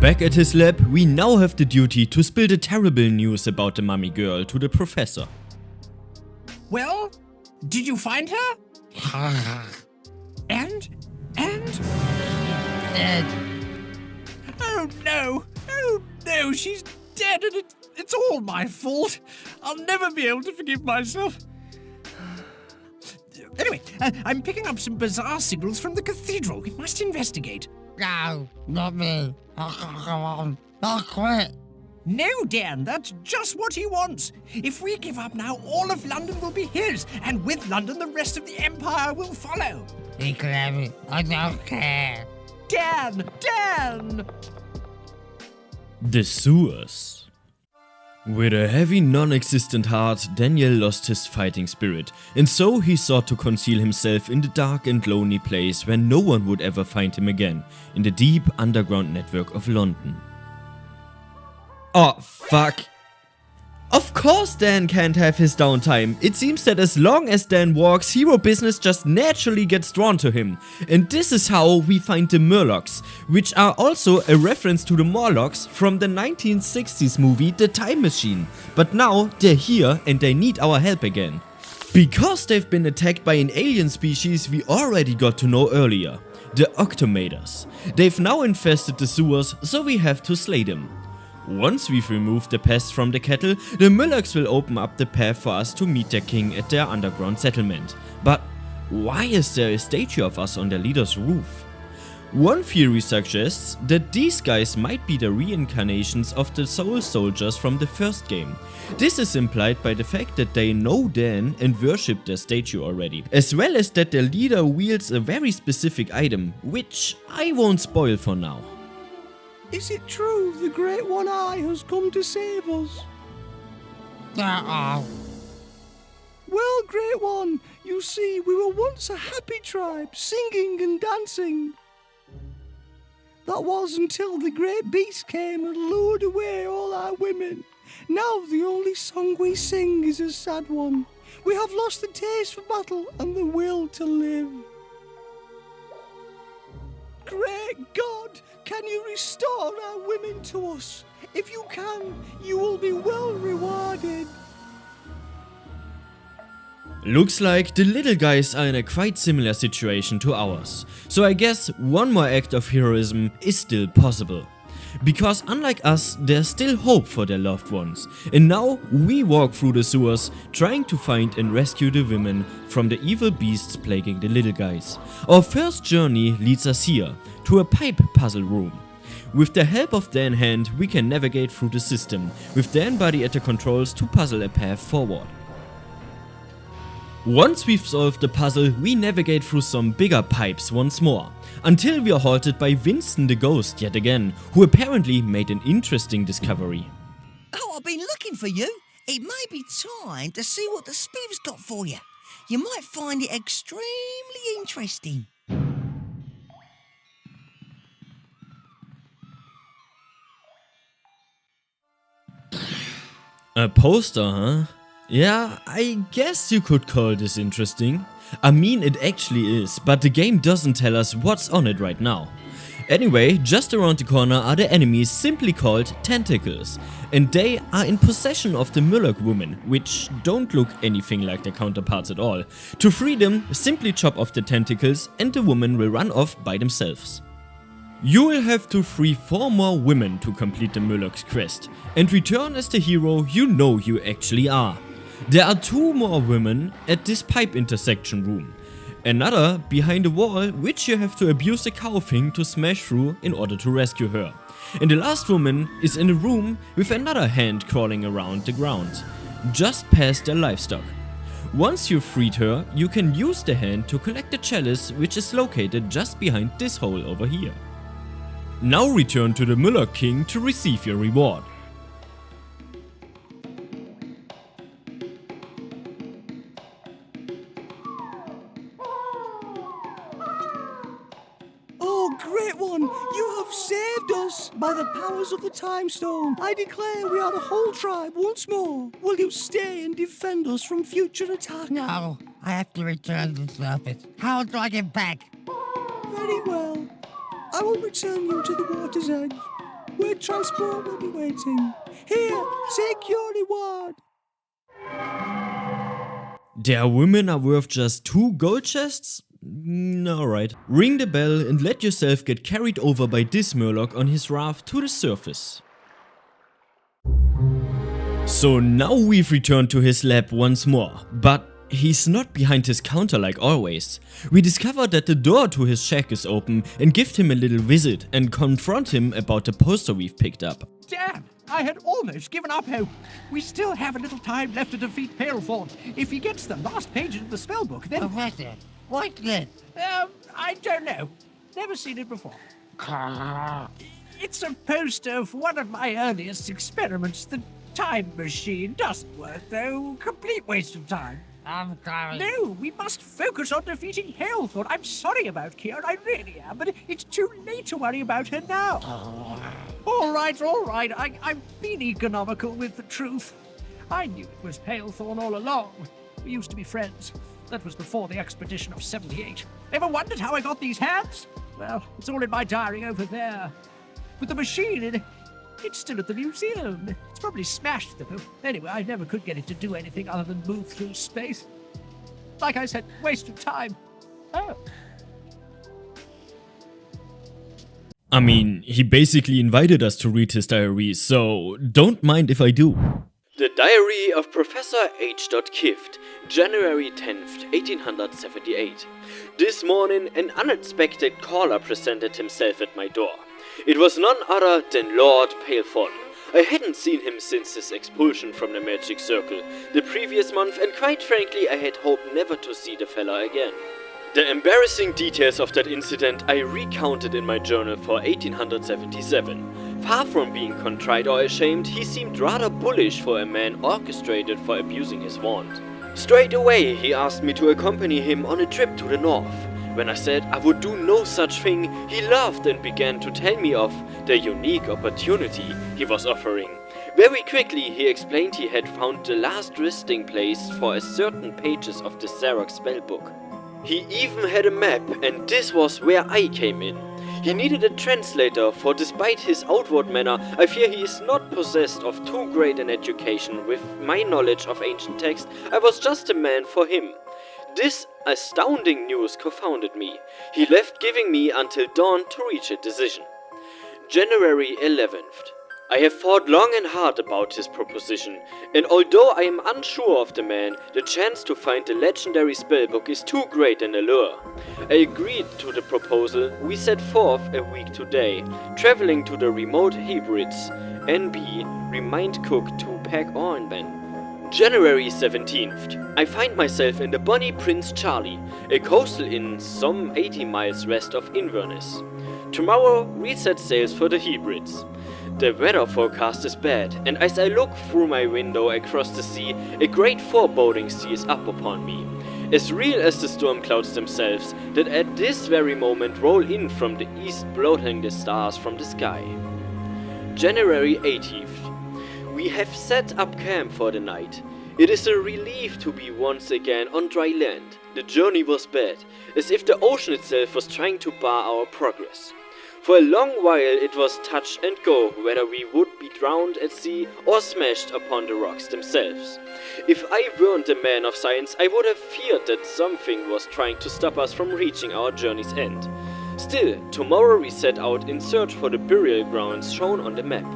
Back at his lab, we now have the duty to spill the terrible news about the mummy girl to the professor. Well, did you find her? And? Oh no, she's dead and it's all my fault. I'll never be able to forgive myself. Anyway, I'm picking up some bizarre signals from the cathedral. We must investigate. No, not me. Oh, come on. I'll quit. No, Dan, that's just what he wants. If we give up now, all of London will be his, and with London, the rest of the Empire will follow. Be clever. I don't care. Dan! The sewers. With a heavy, non-existent heart, Daniel lost his fighting spirit, and so he sought to conceal himself in the dark and lonely place where no one would ever find him again, in the deep underground network of London. Oh, fuck. Of course Dan can't have his downtime. It seems that as long as Dan walks, hero business just naturally gets drawn to him. And this is how we find the Murlocs, which are also a reference to the Morlocks from the 1960s movie The Time Machine. But now they're here and they need our help again. Because they've been attacked by an alien species we already got to know earlier, the Octomators. They've now infested the sewers, so we have to slay them. Once we've removed the pests from the kettle, the Murlocs will open up the path for us to meet their king at their underground settlement. But why is there a statue of us on their leader's roof? One theory suggests that these guys might be the reincarnations of the soul soldiers from the first game. This is implied by the fact that they know Dan and worship their statue already, as well as that their leader wields a very specific item, which I won't spoil for now. Is it true the Great One-Eye has come to save us? Uh-oh. Well, Great One, you see, we were once a happy tribe, singing and dancing. That was until the Great Beast came and lured away all our women. Now the only song we sing is a sad one. We have lost the taste for battle and the will to live. Great God, can you restore our women to us? If you can, you will be well rewarded. Looks like the little guys are in a quite similar situation to ours, so I guess one more act of heroism is still possible. Because unlike us, there's still hope for their loved ones, and now we walk through the sewers trying to find and rescue the women from the evil beasts plaguing the little guys. Our first journey leads us here, to a pipe puzzle room. With the help of Dan Hand, we can navigate through the system, with Dan Buddy at the controls to puzzle a path forward. Once we've solved the puzzle, we navigate through some bigger pipes once more, until we are halted by Winston the Ghost yet again, who apparently made an interesting discovery. Oh, I've been looking for you. It may be time to see what the Spiv's got for you. You might find it extremely interesting. A poster, huh? Yeah, I guess you could call this interesting. I mean, it actually is, but the game doesn't tell us what's on it right now. Anyway, just around the corner are the enemies simply called Tentacles, and they are in possession of the Murloc women, which don't look anything like their counterparts at all. To free them, simply chop off the tentacles and the women will run off by themselves. You will have to free 4 more women to complete the Murloc's quest, and return as the hero you know you actually are. There are 2 more women at this pipe intersection room. Another behind a wall which you have to abuse a cow thing to smash through in order to rescue her. And the last woman is in a room with another hand crawling around the ground, just past their livestock. Once you've freed her, you can use the hand to collect the chalice which is located just behind this hole over here. Now return to the Murloc King to receive your reward. Oh, Great One, you have saved us! By the powers of the Time Stone, I declare we are the whole tribe once more. Will you stay and defend us from future attack? No, I have to return to the surface. How do I get back? Very well. I will return you to the water's edge, where transport will be waiting. Here, take your reward. Their women are worth just 2 gold chests? Alright. Ring the bell and let yourself get carried over by this Murloc on his raft to the surface. So now we've returned to his lab once more, but he's not behind his counter like always. We discover that the door to his shack is open and give him a little visit and confront him about the poster we've picked up. Damn! I had almost given up hope. We still have a little time left to defeat Palethorn. If he gets the last pages of the spellbook, then... Professor, what's this? I don't know. Never seen it before. It's a poster of one of my earliest experiments. The time machine doesn't work, though. Complete waste of time. I'm sorry. No, we must focus on defeating Palethorn. I'm sorry about Kier, I really am, but it's too late to worry about her now. All right. I'm being economical with the truth. I knew it was Palethorn all along. We used to be friends. That was before the expedition of 78. Ever wondered how I got these hands? Well, it's all in my diary over there. With the machine, it's still at the museum. It's probably smashed, though. Anyway, I never could get it to do anything other than move through space. Like I said, waste of time. Oh. I mean, he basically invited us to read his diary, so don't mind if I do. The Diary of Professor H. Kift, January 10th, 1878. This morning, an unexpected caller presented himself at my door. It was none other than Lord Palethorn. I hadn't seen him since his expulsion from the Magic Circle the previous month, and quite frankly I had hoped never to see the fella again. The embarrassing details of that incident I recounted in my journal for 1877. Far from being contrite or ashamed, he seemed rather bullish for a man orchestrated for abusing his wand. Straight away he asked me to accompany him on a trip to the north. When I said I would do no such thing, he laughed and began to tell me of the unique opportunity he was offering. Very quickly he explained he had found the last resting place for a certain pages of the Xerox spellbook. He even had a map, and this was where I came in. He needed a translator, for despite his outward manner, I fear he is not possessed of too great an education. With my knowledge of ancient text, I was just the man for him. This astounding news confounded me. He left, giving me until dawn to reach a decision. January 11th. I have thought long and hard about his proposition, and although I am unsure of the man, the chance to find the legendary spellbook is too great an allure. I agreed to the proposal. We set forth a week today, traveling to the remote Hebrides. NB, remind cook to pack Ornben. January 17th. I find myself in the Bonnie Prince Charlie, a coastal inn some 80 miles west of Inverness. Tomorrow we set sails for the Hebrides. The weather forecast is bad, and as I look through my window across the sea, a great foreboding sees up upon me. As real as the storm clouds themselves, that at this very moment roll in from the east, blotting the stars from the sky. January 18th. We have set up camp for the night. It is a relief to be once again on dry land. The journey was bad, as if the ocean itself was trying to bar our progress. For a long while it was touch and go whether we would be drowned at sea or smashed upon the rocks themselves. If I weren't a man of science, I would have feared that something was trying to stop us from reaching our journey's end. Still, tomorrow we set out in search for the burial grounds shown on the map.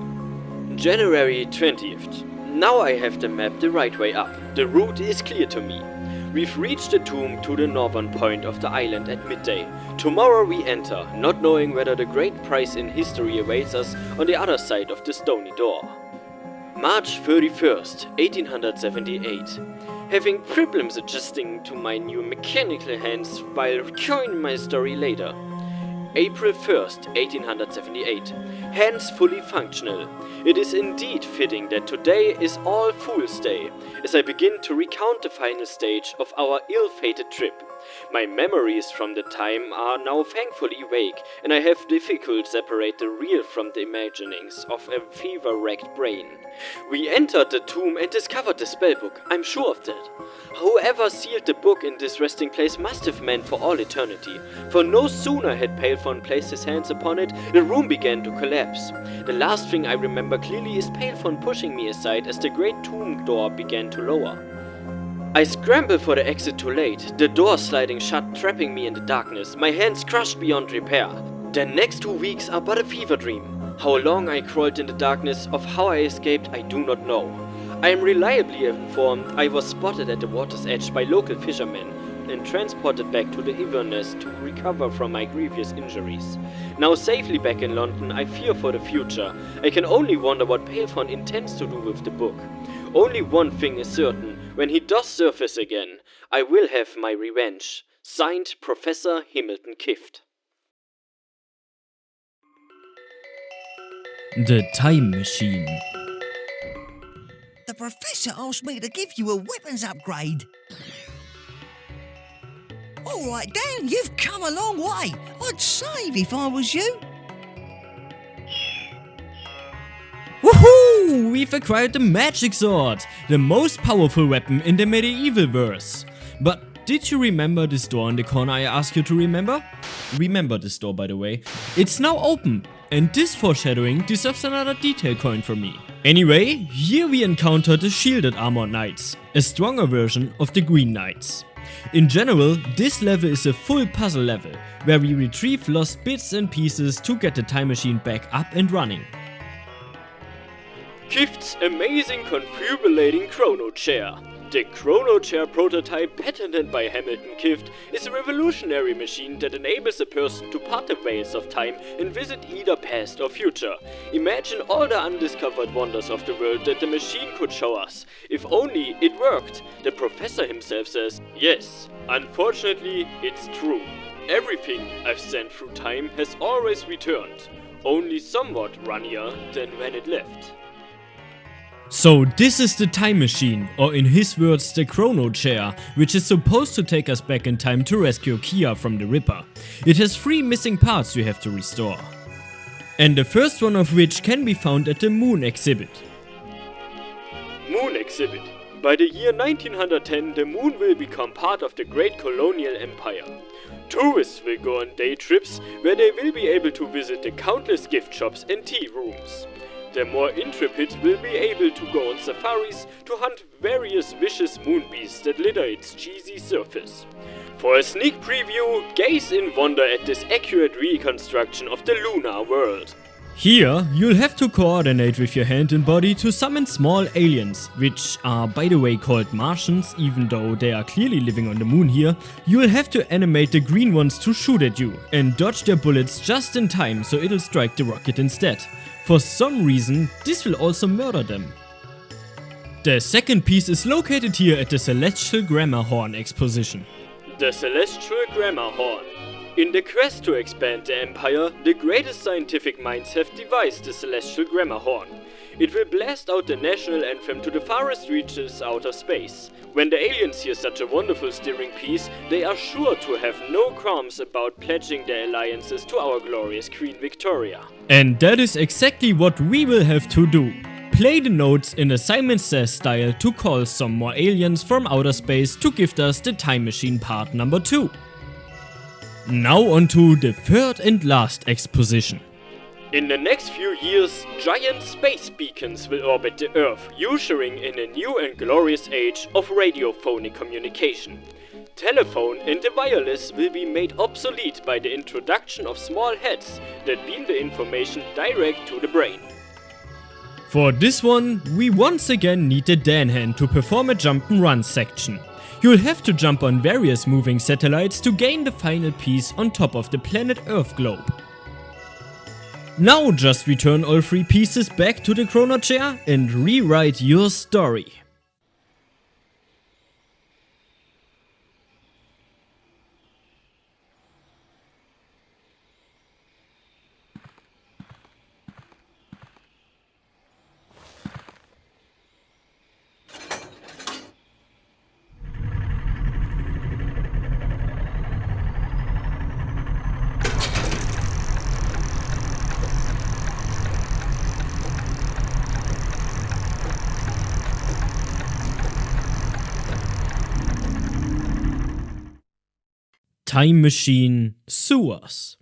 January 20th. Now I have the map the right way up. The route is clear to me. We've reached the tomb to the northern point of the island at midday. Tomorrow we enter, not knowing whether the great prize in history awaits us on the other side of the stony door. March 31st, 1878. Having problems adjusting to my new mechanical hands while recording my story later. April 1st, 1878. Hands fully functional. It is indeed fitting that today is All Fool's Day, as I begin to recount the final stage of our ill-fated trip. My memories from the time are now thankfully vague, and I have difficult separate the real from the imaginings of a fever-racked brain. We entered the tomb and discovered the spellbook, I'm sure of that. Whoever sealed the book in this resting place must have meant for all eternity, for no sooner had Palethorn placed his hands upon it, the room began to collapse. The last thing I remember clearly is Palethorn pushing me aside as the great tomb door began to lower. I scrambled for the exit too late, the door sliding shut, trapping me in the darkness, my hands crushed beyond repair. The next 2 weeks are but a fever dream. How long I crawled in the darkness, of how I escaped, I do not know. I am reliably informed I was spotted at the water's edge by local fishermen and transported back to the Inverness to recover from my grievous injuries. Now safely back in London, I fear for the future. I can only wonder what Palethorn intends to do with the book. Only one thing is certain, when he does surface again, I will have my revenge. Signed, Professor Hamilton Kift. The Time Machine. The professor asked me to give you a weapons upgrade. Alright Dan, you've come a long way. I'd save if I was you. Woohoo! We've acquired the Magic Sword, the most powerful weapon in the MediEvil verse. But did you remember this door in the corner I asked you to remember? Remember this door, by the way. It's now open, and this foreshadowing deserves another detail coin from me. Anyway, here we encounter the Shielded Armored Knights, a stronger version of the Green Knights. In general, this level is a full puzzle level, where we retrieve lost bits and pieces to get the time machine back up and running. Kift's amazing confabulating chrono chair. The chrono chair prototype patented by Hamilton Kift is a revolutionary machine that enables a person to part the veils of time and visit either past or future. Imagine all the undiscovered wonders of the world that the machine could show us. If only it worked. The professor himself says, yes, unfortunately it's true. Everything I've sent through time has always returned, only somewhat runnier than when it left. So this is the time machine, or in his words the chrono chair, which is supposed to take us back in time to rescue Kia from the Ripper. It has 3 missing parts we have to restore. And the first one of which can be found at the Moon exhibit. Moon exhibit. By the year 1910, the Moon will become part of the Great Colonial Empire. Tourists will go on day trips where they will be able to visit the countless gift shops and tea rooms. The more intrepid will be able to go on safaris to hunt various vicious moon beasts that litter its cheesy surface. For a sneak preview, gaze in wonder at this accurate reconstruction of the lunar world. Here, you'll have to coordinate with your hand and body to summon small aliens, which are by the way called Martians, even though they are clearly living on the moon here. You'll have to animate the green ones to shoot at you and dodge their bullets just in time so it'll strike the rocket instead. For some reason, this will also murder them. The second piece is located here at the Celestial Grammar Horn exposition. The Celestial Grammar Horn. In the quest to expand the Empire, the greatest scientific minds have devised the Celestial Grammar Horn. It will blast out the national anthem to the farthest reaches out of space. When the aliens hear such a wonderful steering piece, they are sure to have no qualms about pledging their alliances to our glorious Queen Victoria. And that is exactly what we will have to do. Play the notes in a Simon Says style to call some more aliens from outer space to gift us the time machine part number 2. Now on to the third and last exposition. In the next few years, giant space beacons will orbit the Earth, ushering in a new and glorious age of radiophonic communication. Telephone and the wireless will be made obsolete by the introduction of small heads that beam the information direct to the brain. For this one, we once again need the Dan hand to perform a jump and run section. You'll have to jump on various moving satellites to gain the final piece on top of the planet Earth globe. Now just return all 3 pieces back to the chrono chair and rewrite your story. Time Machine Sewers.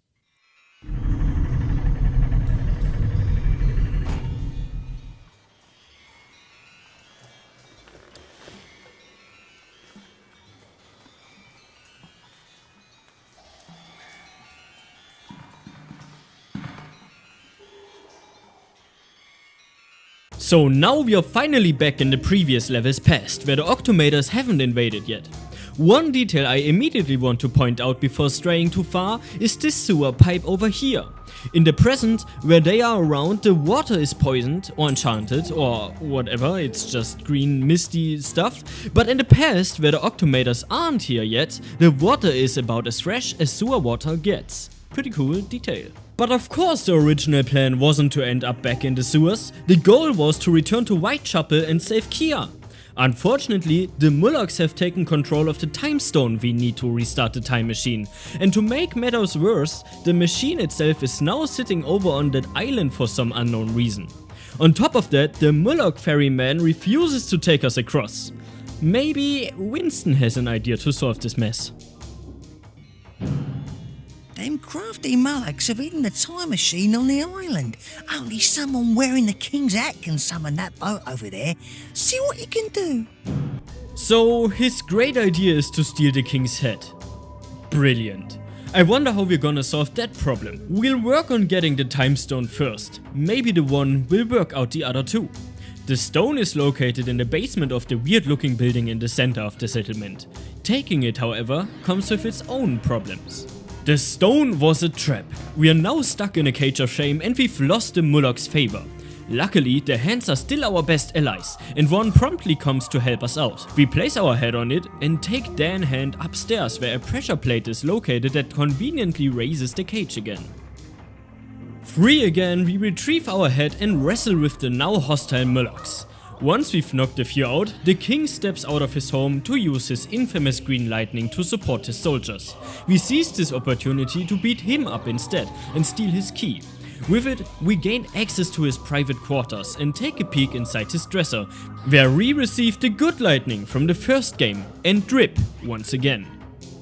So now we are finally back in the previous levels past, where the Octomators haven't invaded yet. One detail I immediately want to point out before straying too far is this sewer pipe over here. In the present, where they are around, the water is poisoned or enchanted or whatever, it's just green misty stuff. But in the past, where the Octomators aren't here yet, the water is about as fresh as sewer water gets. Pretty cool detail. But of course the original plan wasn't to end up back in the sewers. The goal was to return to Whitechapel and save Kia. Unfortunately, the Mullocks have taken control of the time stone we need to restart the time machine. And to make matters worse, the machine itself is now sitting over on that island for some unknown reason. On top of that, the Mullock ferryman refuses to take us across. Maybe Winston has an idea to solve this mess. Them crafty Mullocks have hidden the time machine on the island. Only someone wearing the king's hat can summon that boat over there. See what you can do. So his great idea is to steal the king's head. Brilliant. I wonder how we're gonna solve that problem. We'll work on getting the time stone first. Maybe the one will work out the other two. The stone is located in the basement of the weird looking building in the center of the settlement. Taking it, however, comes with its own problems. The stone was a trap. We are now stuck in a cage of shame and we've lost the Mullock's favor. Luckily, the hands are still our best allies and one promptly comes to help us out. We place our head on it and take Dan Hand upstairs where a pressure plate is located that conveniently raises the cage again. Free again, we retrieve our head and wrestle with the now hostile Mullocks. Once we've knocked a few out, the king steps out of his home to use his infamous green lightning to support his soldiers. We seize this opportunity to beat him up instead and steal his key. With it, we gain access to his private quarters and take a peek inside his dresser, where we receive the good lightning from the first game and drip once again.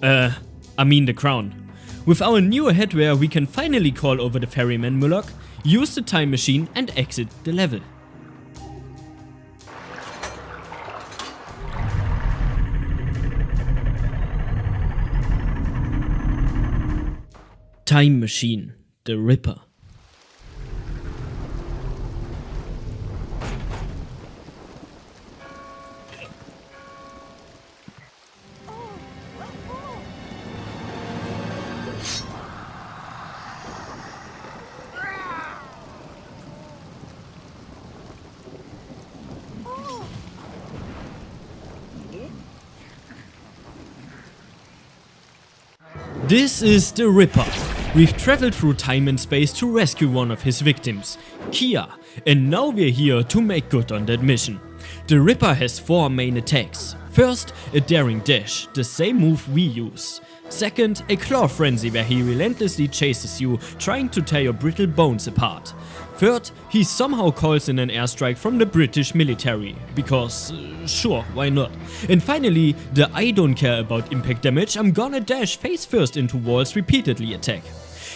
I mean the crown. With our new headwear, we can finally call over the ferryman Mullock, use the time machine and exit the level. Time Machine, the Ripper. This is the Ripper. We've traveled through time and space to rescue one of his victims, Kia, and now we're here to make good on that mission. The Ripper has 4 main attacks. First, a daring dash, the same move we use. Second, a claw frenzy where he relentlessly chases you, trying to tear your brittle bones apart. Third, he somehow calls in an airstrike from the British military, because sure, why not? And finally, the I don't care about impact damage, I'm gonna dash face first into walls repeatedly attack.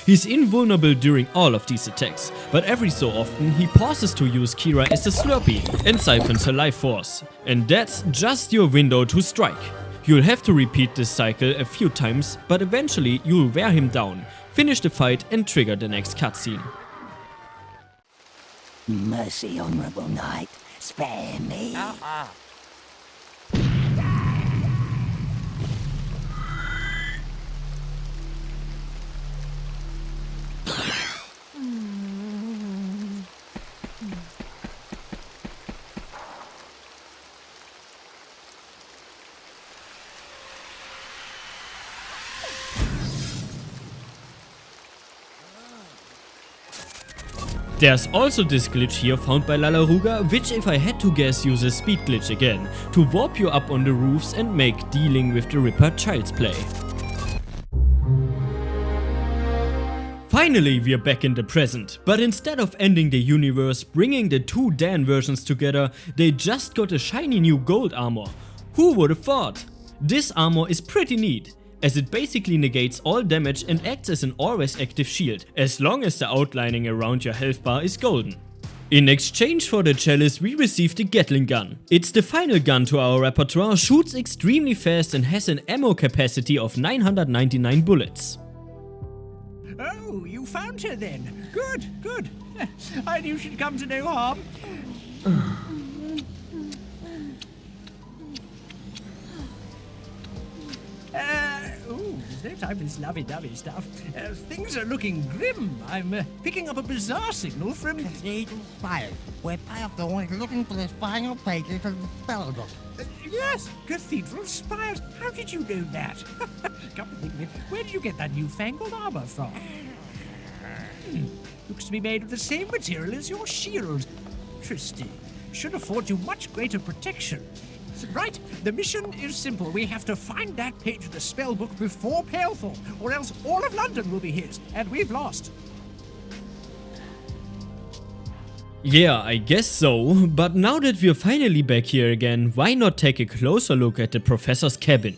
He's invulnerable during all of these attacks, but every so often he pauses to use Kira as a Slurpee and siphons her life force. And that's just your window to strike. You'll have to repeat this cycle a few times, but eventually you'll wear him down, finish the fight and trigger the next cutscene. Mercy, honourable knight, spare me. There's also this glitch here found by Lalaruga, which if I had to guess uses speed glitch again, to warp you up on the roofs and make dealing with the Ripper child's play. Finally we are back in the present, but instead of ending the universe, bringing the 2 Dan versions together, they just got a shiny new gold armor. Who would have thought? This armor is pretty neat, as it basically negates all damage and acts as an always active shield, as long as the outlining around your health bar is golden. In exchange for the chalice we received the Gatling gun. It's the final gun to our repertoire, shoots extremely fast and has an ammo capacity of 999 bullets. Oh, you found her then. Good, good. I knew she'd come to no harm. There's no time for this lovey-dovey stuff. Things are looking grim. I'm picking up a bizarre signal from... Cathedral Spires, where Python is looking for the final pages of the spellbook. Yes, Cathedral Spires. How did you know that? Come to think of it, where did you get that newfangled armor from? Looks to be made of the same material as your shield. Interesting. Should afford you much greater protection. Right, the mission is simple. We have to find that page of the spellbook before Palethorn, or else all of London will be his, and we've lost. Yeah, I guess so, but now that we're finally back here again, why not take a closer look at the professor's cabin?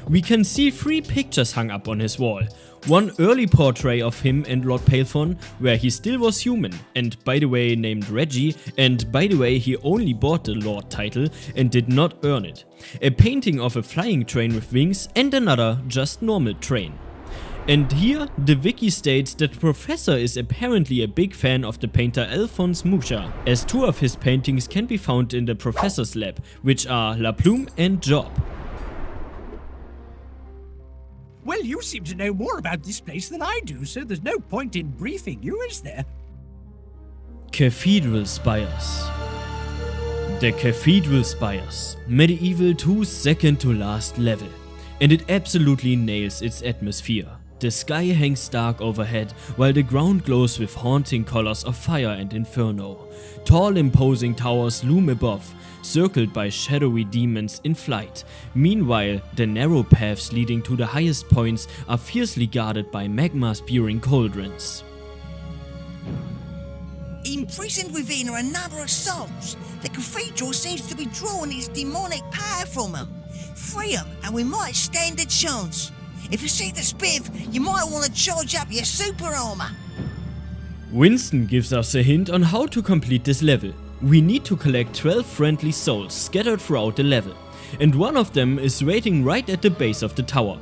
We can see 3 pictures hung up on his wall. One early portrait of him and Lord Palethorn, where he still was human, and by the way named Reggie, and by the way he only bought the Lord title and did not earn it. A painting of a flying train with wings and another just normal train. And here the wiki states that the professor is apparently a big fan of the painter Alphonse Mucha, as 2 of his paintings can be found in the professor's lab, which are La Plume and Job. Well, you seem to know more about this place than I do, so there's no point in briefing you, is there? Cathedral Spires. The Cathedral Spires, MediEvil 2's second to last level, and it absolutely nails its atmosphere. The sky hangs dark overhead, while the ground glows with haunting colors of fire and inferno. Tall imposing towers loom above, circled by shadowy demons in flight. Meanwhile, the narrow paths leading to the highest points are fiercely guarded by magma-spewing cauldrons. Imprisoned within are a number of souls. The cathedral seems to be drawing its demonic power from them. Free them and we might stand a chance. If you see the spiff, you might want to charge up your super armor. Winston gives us a hint on how to complete this level. We need to collect 12 friendly souls scattered throughout the level, and one of them is waiting right at the base of the tower.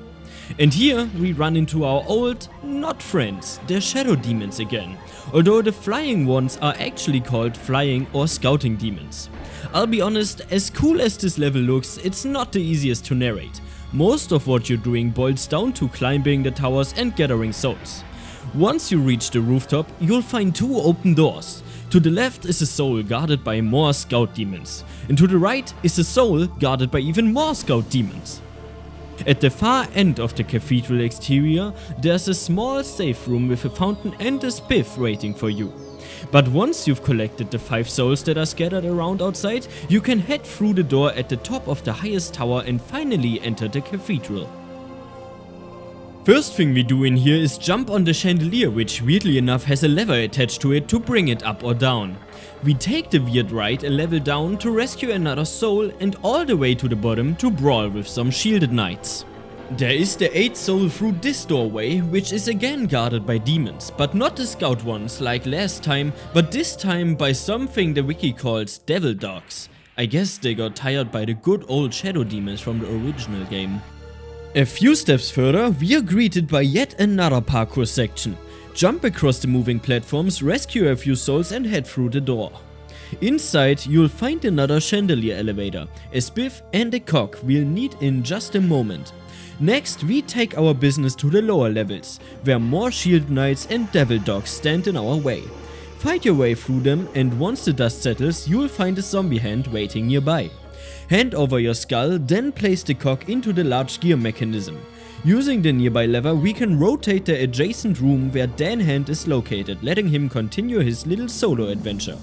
And here we run into our old, not friends, the shadow demons again, although the flying ones are actually called flying or scouting demons. I'll be honest, as cool as this level looks, it's not the easiest to narrate. Most of what you're doing boils down to climbing the towers and gathering souls. Once you reach the rooftop, you'll find 2 open doors. To the left is a soul guarded by more scout demons, and to the right is a soul guarded by even more scout demons. At the far end of the cathedral exterior, there's a small safe room with a fountain and a spiff waiting for you. But once you've collected the 5 souls that are scattered around outside, you can head through the door at the top of the highest tower and finally enter the cathedral. First thing we do in here is jump on the chandelier, which weirdly enough has a lever attached to it to bring it up or down. We take the weird ride a level down to rescue another soul and all the way to the bottom to brawl with some shielded knights. There is the 8th soul through this doorway, which is again guarded by demons, but not the scout ones like last time, but this time by something the wiki calls devil dogs. I guess they got tired by the good old shadow demons from the original game. A few steps further, we are greeted by yet another parkour section. Jump across the moving platforms, rescue a few souls and head through the door. Inside, you'll find another chandelier elevator, a spiff and a cock we'll need in just a moment. Next, we take our business to the lower levels, where more shield knights and devil dogs stand in our way. Fight your way through them, and once the dust settles, you'll find a zombie hand waiting nearby. Hand over your skull, then place the cock into the large gear mechanism. Using the nearby lever, we can rotate the adjacent room where Dan Hand is located, letting him continue his little solo adventure.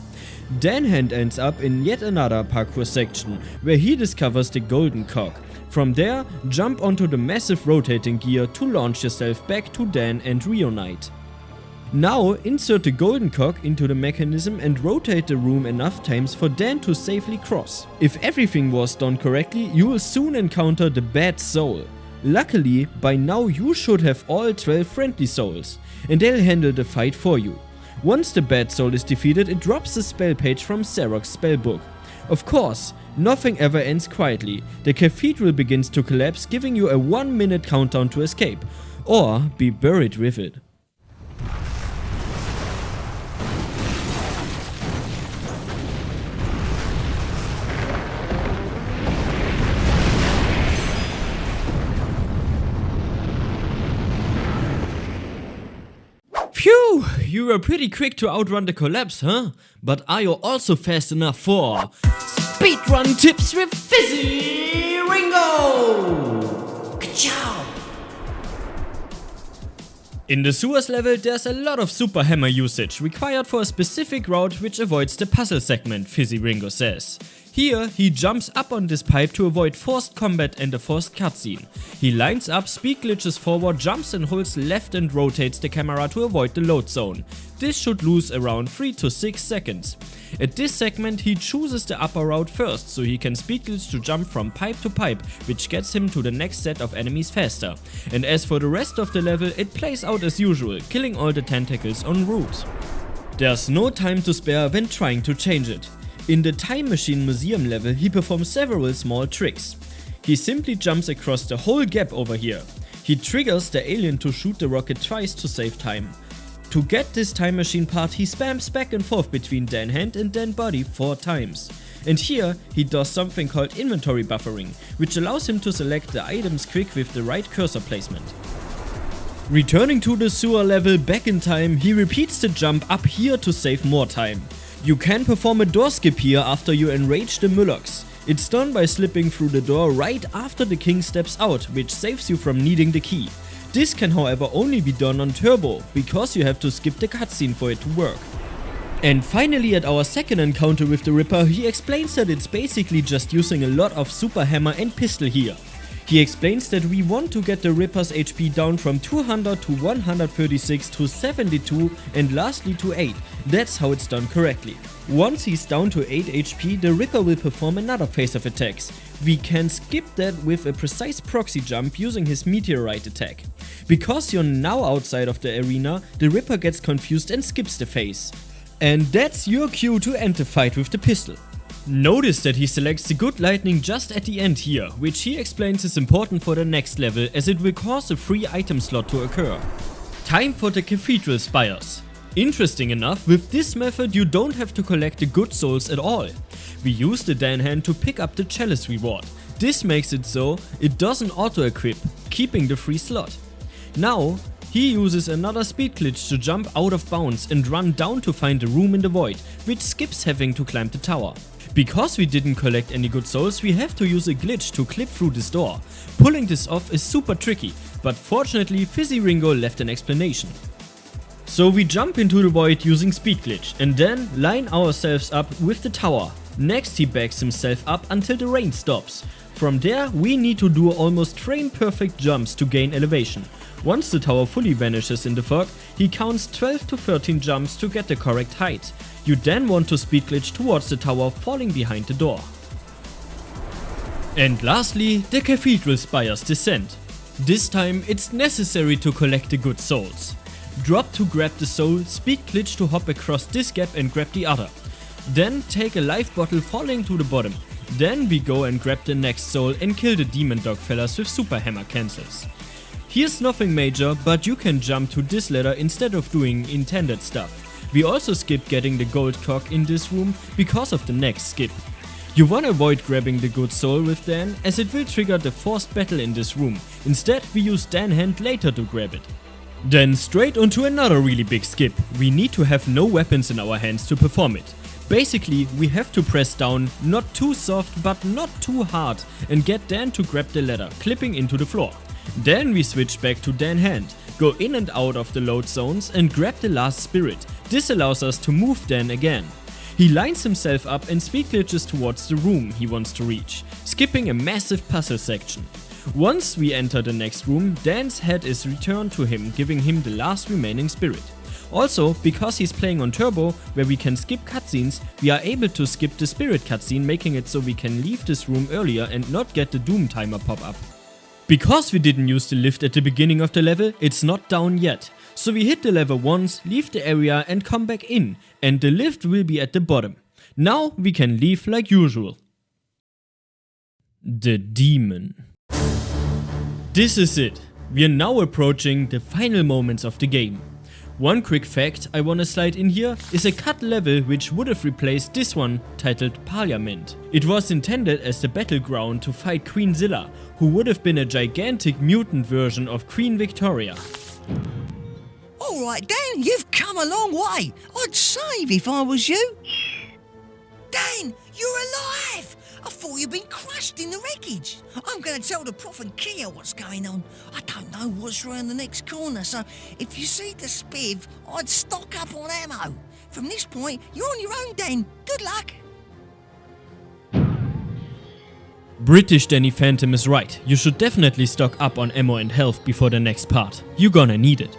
Dan Hand ends up in yet another parkour section, where he discovers the golden cock. From there, jump onto the massive rotating gear to launch yourself back to Dan and reunite. Now, insert the golden cock into the mechanism and rotate the room enough times for Dan to safely cross. If everything was done correctly, you will soon encounter the bad soul. Luckily, by now you should have all 12 friendly souls, and they'll handle the fight for you. Once the bad soul is defeated, it drops a spell page from Zarok's spellbook. Of course, nothing ever ends quietly. The cathedral begins to collapse, giving you a 1-minute countdown to escape, or be buried with it. you were pretty quick to outrun the collapse, huh? But are you also fast enough for speedrun tips with Fizzy Ringo? Ka-chow! In the sewers level, there's a lot of super hammer usage required for a specific route which avoids the puzzle segment, Fizzy Ringo says. Here, he jumps up on this pipe to avoid forced combat and a forced cutscene. He lines up, speed glitches forward, jumps and holds left and rotates the camera to avoid the load zone. This should lose around 3 to 6 seconds. At this segment, he chooses the upper route first, so he can speed glitch to jump from pipe to pipe, which gets him to the next set of enemies faster. And as for the rest of the level, it plays out as usual, killing all the tentacles en route. There's no time to spare when trying to change it. In the Time Machine Museum level, he performs several small tricks. He simply jumps across the whole gap over here. He triggers the alien to shoot the rocket twice to save time. To get this time machine part, he spams back and forth between Dan Hand and Dan Body 4 times. And here, he does something called inventory buffering, which allows him to select the items quick with the right cursor placement. Returning to the sewer level back in time, he repeats the jump up here to save more time. You can perform a door skip here after you enrage the Mullocks. It's done by slipping through the door right after the king steps out, which saves you from needing the key. This can however only be done on turbo, because you have to skip the cutscene for it to work. And finally, at our second encounter with the Ripper, he explains that it's basically just using a lot of super hammer and pistol here. He explains that we want to get the Ripper's HP down from 200 to 136 to 72 and lastly to 8. That's how it's done correctly. Once he's down to 8 HP, the Ripper will perform another phase of attacks. We can skip that with a precise proxy jump using his meteorite attack. Because you're now outside of the arena, the Ripper gets confused and skips the phase. And that's your cue to end the fight with the pistol. Notice that he selects the good lightning just at the end here, which he explains is important for the next level as it will cause a free item slot to occur. Time for the cathedral spires. Interesting enough, with this method you don't have to collect the good souls at all. We use the Dan Hand to pick up the chalice reward. This makes it so it doesn't auto-equip, keeping the free slot. Now, he uses another speed glitch to jump out of bounds and run down to find a room in the void, which skips having to climb the tower. Because we didn't collect any good souls, we have to use a glitch to clip through this door. Pulling this off is super tricky, but fortunately Fizzy Ringo left an explanation. So we jump into the void using speed glitch and then line ourselves up with the tower. Next he backs himself up until the rain stops. From there we need to do almost frame perfect jumps to gain elevation. Once the tower fully vanishes in the fog, he counts 12 to 13 jumps to get the correct height. You then want to speed glitch towards the tower, falling behind the door. And lastly, the cathedral spires descend. This time it's necessary to collect the good souls. Drop to grab the soul, speed glitch to hop across this gap and grab the other. Then take a life bottle falling to the bottom. Then we go and grab the next soul and kill the demon dog fellas with super hammer cancels. Here's nothing major, but you can jump to this ladder instead of doing intended stuff. We also skip getting the gold cock in this room because of the next skip. You wanna avoid grabbing the good soul with Dan, as it will trigger the forced battle in this room. Instead we use Dan Hand later to grab it. Then straight onto another really big skip. We need to have no weapons in our hands to perform it. Basically we have to press down, not too soft but not too hard, and get Dan to grab the ladder, clipping into the floor. Then we switch back to Dan Hand, go in and out of the load zones and grab the last spirit. This allows us to move Dan again. He lines himself up and speed glitches towards the room he wants to reach, skipping a massive puzzle section. Once we enter the next room, Dan's head is returned to him, giving him the last remaining spirit. Also, because he's playing on turbo, where we can skip cutscenes, we are able to skip the spirit cutscene, making it so we can leave this room earlier and not get the doom timer pop up. Because we didn't use the lift at the beginning of the level, it's not down yet. So we hit the level once, leave the area and come back in, and the lift will be at the bottom. Now we can leave like usual. The demon. This is it. We are now approaching the final moments of the game. One quick fact I wanna slide in here is a cut level which would have replaced this one, titled Parliament. It was intended as the battleground to fight Queen Zilla, who would have been a gigantic mutant version of Queen Victoria. All right, Dan, you've come a long way. I'd save if I was you. Dan, you're alive! I thought you'd been crushed in the wreckage. I'm going to tell the Prof and Kia what's going on. I don't know what's round the next corner, so if you see the spiv, I'd stock up on ammo. From this point, you're on your own, Dan. Good luck. British Danny Phantom is right. You should definitely stock up on ammo and health before the next part. You're gonna need it.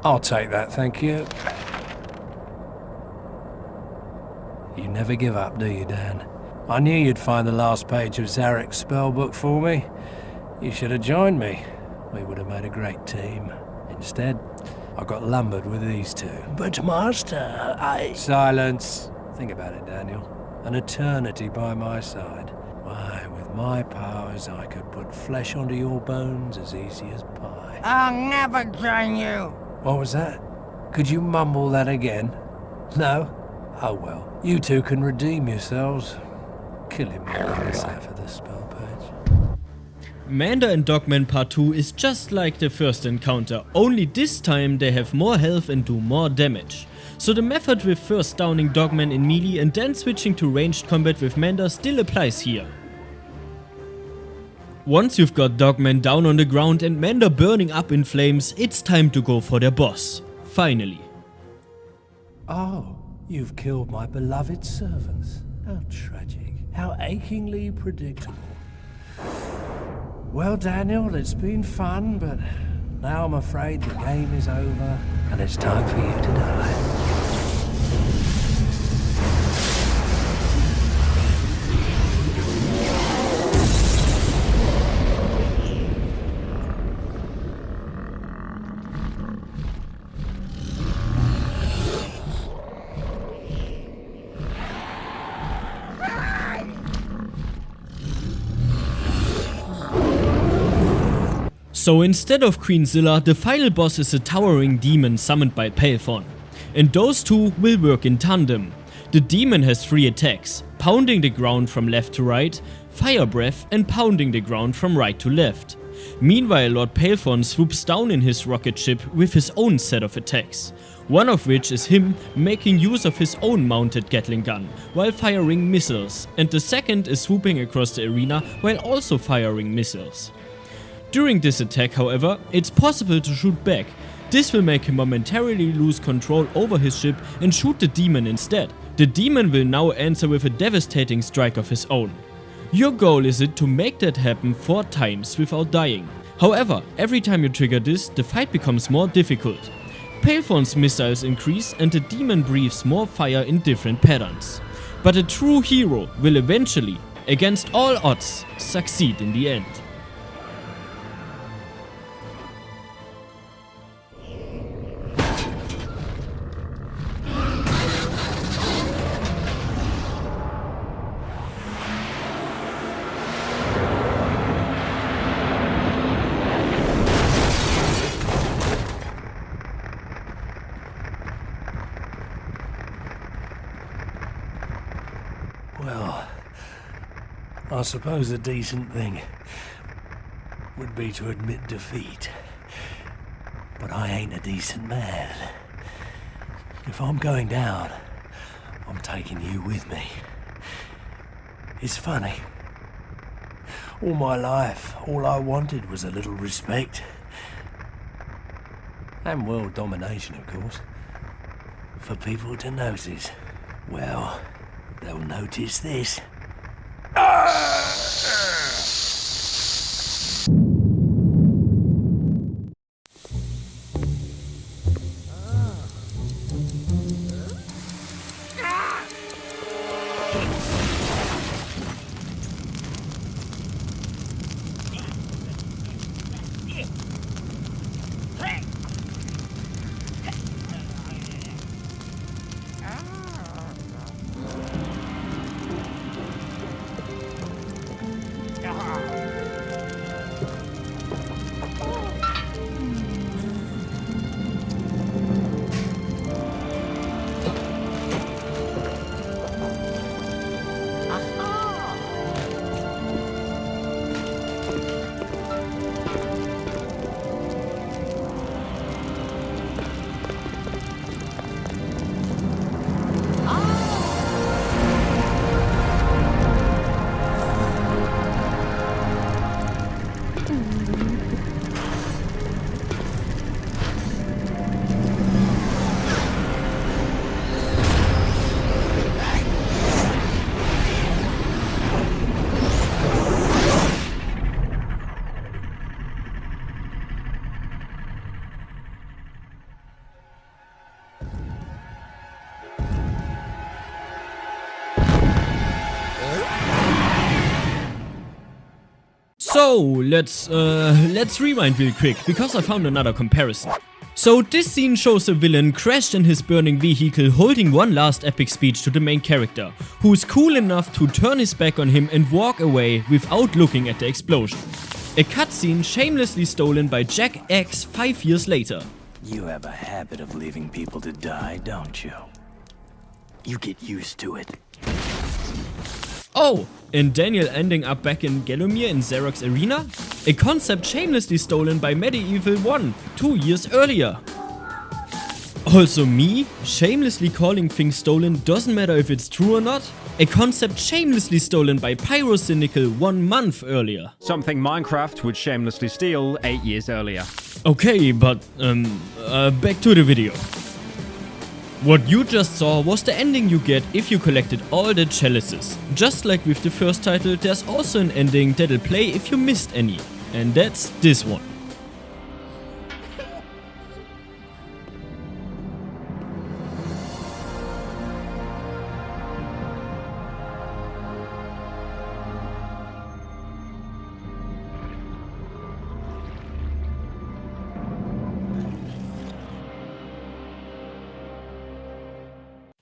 I'll take that, thank you. You never give up, do you, Dan? I knew you'd find the last page of Zarek's spellbook for me. You should have joined me. We would have made a great team. Instead, I got lumbered with these two. But Master, Silence. Think about it, Daniel. An eternity by my side. Why, with my powers, I could put flesh onto your bones as easy as pie. I'll never join you. What was that? Could you mumble that again? No? Oh well. You two can redeem yourselves. Killing me is for the spell page. Manda and Dogman Part 2 is just like the first encounter, only this time they have more health and do more damage. So the method with first downing Dogman in melee and then switching to ranged combat with Manda still applies here. Once you've got Dogman down on the ground and Manda burning up in flames, it's time to go for their boss. Finally. Oh, you've killed my beloved servants. How tragic. How achingly predictable. Well, Daniel, it's been fun, but now I'm afraid the game is over and it's time for you to die. So instead of Queenzilla, the final boss is a towering demon summoned by Pelthon. And those two will work in tandem. The demon has 3 attacks: pounding the ground from left to right, fire breath, and pounding the ground from right to left. Meanwhile, Lord Pelthon swoops down in his rocket ship with his own set of attacks. One of which is him making use of his own mounted Gatling gun while firing missiles, and the second is swooping across the arena while also firing missiles. During this attack, however, it's possible to shoot back. This will make him momentarily lose control over his ship and shoot the demon instead. The demon will now answer with a devastating strike of his own. Your goal is it to make that happen 4 times without dying. However, every time you trigger this, the fight becomes more difficult. Pelthon's missiles increase and the demon breathes more fire in different patterns. But a true hero will eventually, against all odds, succeed in the end. Well, I suppose a decent thing would be to admit defeat. But I ain't a decent man. If I'm going down, I'm taking you with me. It's funny. All my life, all I wanted was a little respect. And world domination, of course. For people to notice. Well, they'll notice this. So, let's rewind real quick, because I found another comparison. So, this scene shows a villain crashed in his burning vehicle holding one last epic speech to the main character, who is cool enough to turn his back on him and walk away without looking at the explosion. A cutscene shamelessly stolen by Jack X 5 years later. You have a habit of leaving people to die, don't you? You get used to it. Oh, and Daniel ending up back in Gallowmere in Xerox Arena? A concept shamelessly stolen by MediEvil 1 2 years earlier. Also me, shamelessly calling things stolen doesn't matter if it's true or not? A concept shamelessly stolen by Pyrocynical 1 month earlier. Something Minecraft would shamelessly steal 8 years earlier. Okay, but back to the video. What you just saw was the ending you get if you collected all the chalices. Just like with the first title, there's also an ending that'll play if you missed any. And that's this one.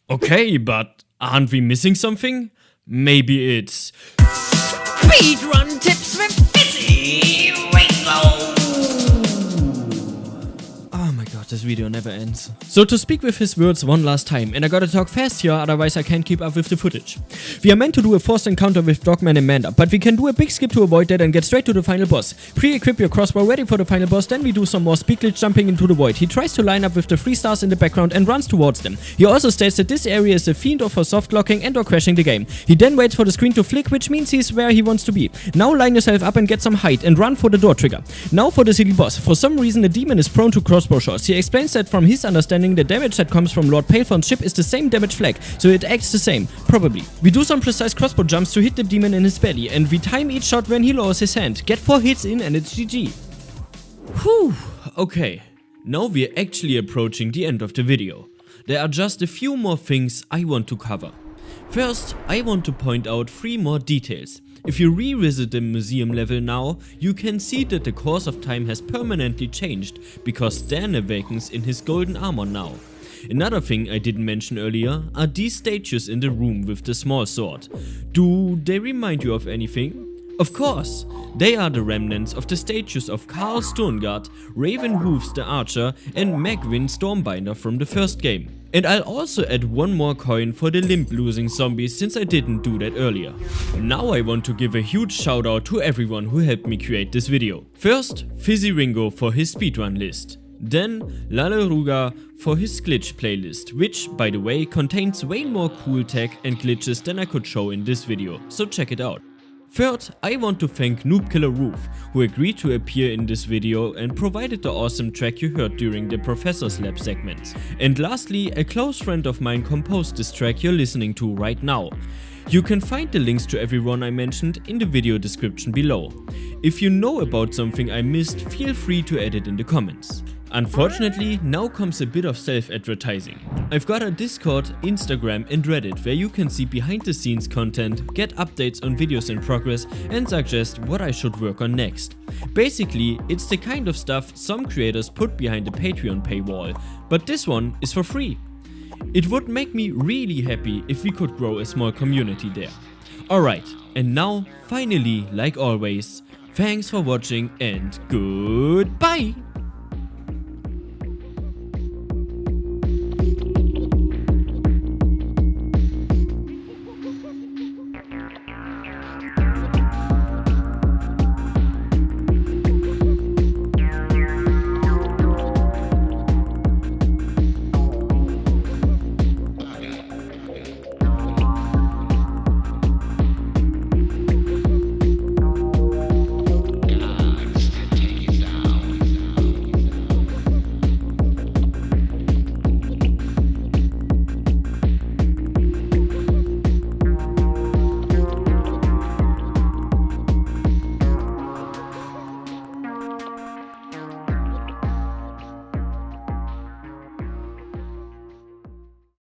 Okay, but aren't we missing something? Maybe it's Speedrun tips with Fizzy Ringo! Oh my god, this video never ends. So to speak with his words one last time, and I gotta talk fast here, otherwise I can't keep up with the footage. We are meant to do a forced encounter with Dogman and Manda, but we can do a big skip to avoid that and get straight to the final boss. Pre-equip your crossbow ready for the final boss, then we do some more speed glitch jumping into the void. He tries to line up with the 3 stars in the background and runs towards them. He also states that this area is a fiend for soft locking and or crashing the game. He then waits for the screen to flick, which means he's where he wants to be. Now line yourself up and get some height and run for the door trigger. Now for the silly boss. For some reason the demon is prone to crossbow shots. He explains that from his understanding the damage that comes from Lord Palefon's ship is the same damage flag, so it acts the same, probably. We do some precise crossbow jumps to hit the demon in his belly, and we time each shot when he lowers his hand. Get 4 hits in and it's GG. Whew, okay. Now we're actually approaching the end of the video. There are just a few more things I want to cover. First, I want to point out 3 more details. If you revisit the museum level now, you can see that the course of time has permanently changed, because Stan awakens in his golden armor now. Another thing I didn't mention earlier are these statues in the room with the small sword. Do they remind you of anything? Of course! They are the remnants of the statues of Karl Sturmgard, Raven Hoofs the Archer and Megwin Stormbinder from the first game. And I'll also add 1 more coin for the limb losing zombies since I didn't do that earlier. Now I want to give a huge shout out to everyone who helped me create this video. First, Fizzy Ringo for his speedrun list. Then Lalaruga for his glitch playlist, which, by the way, contains way more cool tech and glitches than I could show in this video, so check it out. Third, I want to thank Noobkiller Roof, who agreed to appear in this video and provided the awesome track you heard during the Professor's Lab segments. And lastly, a close friend of mine composed this track you're listening to right now. You can find the links to everyone I mentioned in the video description below. If you know about something I missed, feel free to add it in the comments. Unfortunately, now comes a bit of self-advertising. I've got a Discord, Instagram and Reddit where you can see behind the scenes content, get updates on videos in progress and suggest what I should work on next. Basically, it's the kind of stuff some creators put behind the Patreon paywall, but this one is for free. It would make me really happy if we could grow a small community there. Alright, and now, finally, like always, thanks for watching and goodbye!